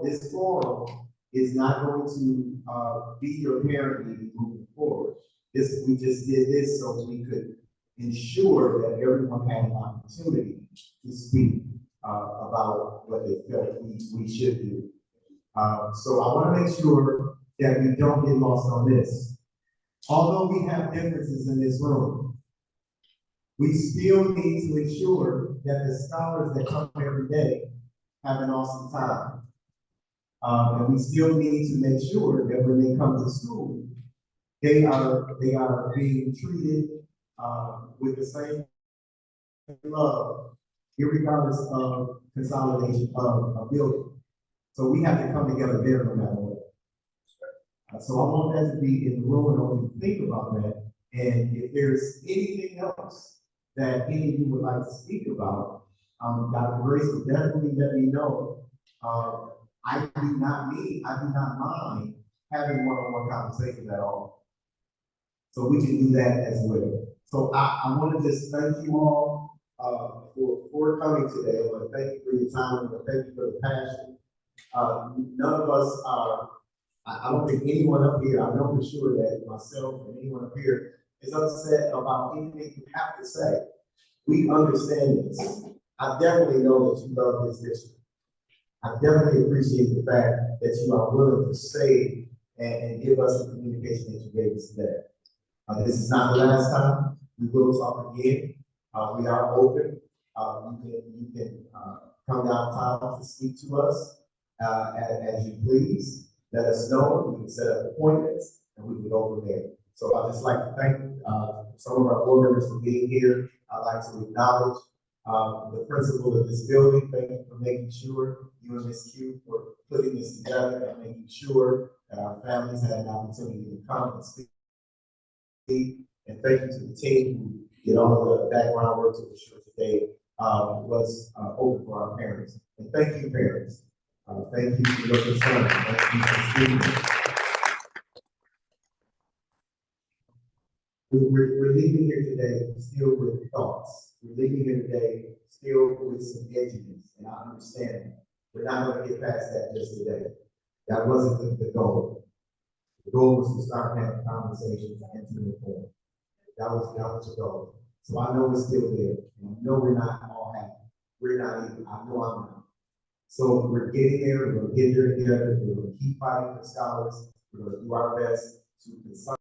This forum is not going to be your parent meeting moving forward. We just did this so we could ensure that everyone had an opportunity to speak about what they felt we should do. So I want to make sure that we don't get lost on this. Although we have differences in this room, We still need to ensure that the scholars that come every day have an awesome time. And we still need to make sure that when they come to school, they are being treated, with the same love, irregardless of consolidation of a building. So we have to come together there no matter what. So I want that to be in the room, and I want you to think about that. And if there's anything else that any of you would like to speak about, Dr. Grace will definitely let me know. I do not mind having one-on-one conversations at all. So we can do that as well. So I want to just thank you all for coming today. I want to thank you for your time. I want to thank you for the passion. None of us are, I don't think anyone up here, I know for sure that myself and anyone up here is upset about anything you have to say. We understand this. I definitely know that you love this district. I definitely appreciate the fact that you are willing to say and give us the communication that you gave us today. This is not the last time. We will talk again. We are open. You can come downtown to speak to us as you please. Let us know. We can set up appointments and we can go from there. So I'd just like to thank some of our board members for being here. I'd like to acknowledge the principal of this building. Thank you for making sure, you and Ms. Q, for putting this together and making sure that our families had an opportunity to come and speak. And thank you to the team who did all the background work to ensure today was open for our parents. And thank you, parents. Thank you for your concern. Thank you for speaking. We're leaving here today still with thoughts. We're leaving here today still with some edginess, and I understand. We're not going to get past that just today. That wasn't the goal. The goal was to start having conversations and to move forward. That was the goal. So I know it's still there. And I know we're not all happy. We're not even. I know I'm not. So we're getting there. We're going to get there together. We're going to keep fighting for scholars. We're going to do our best to consolidate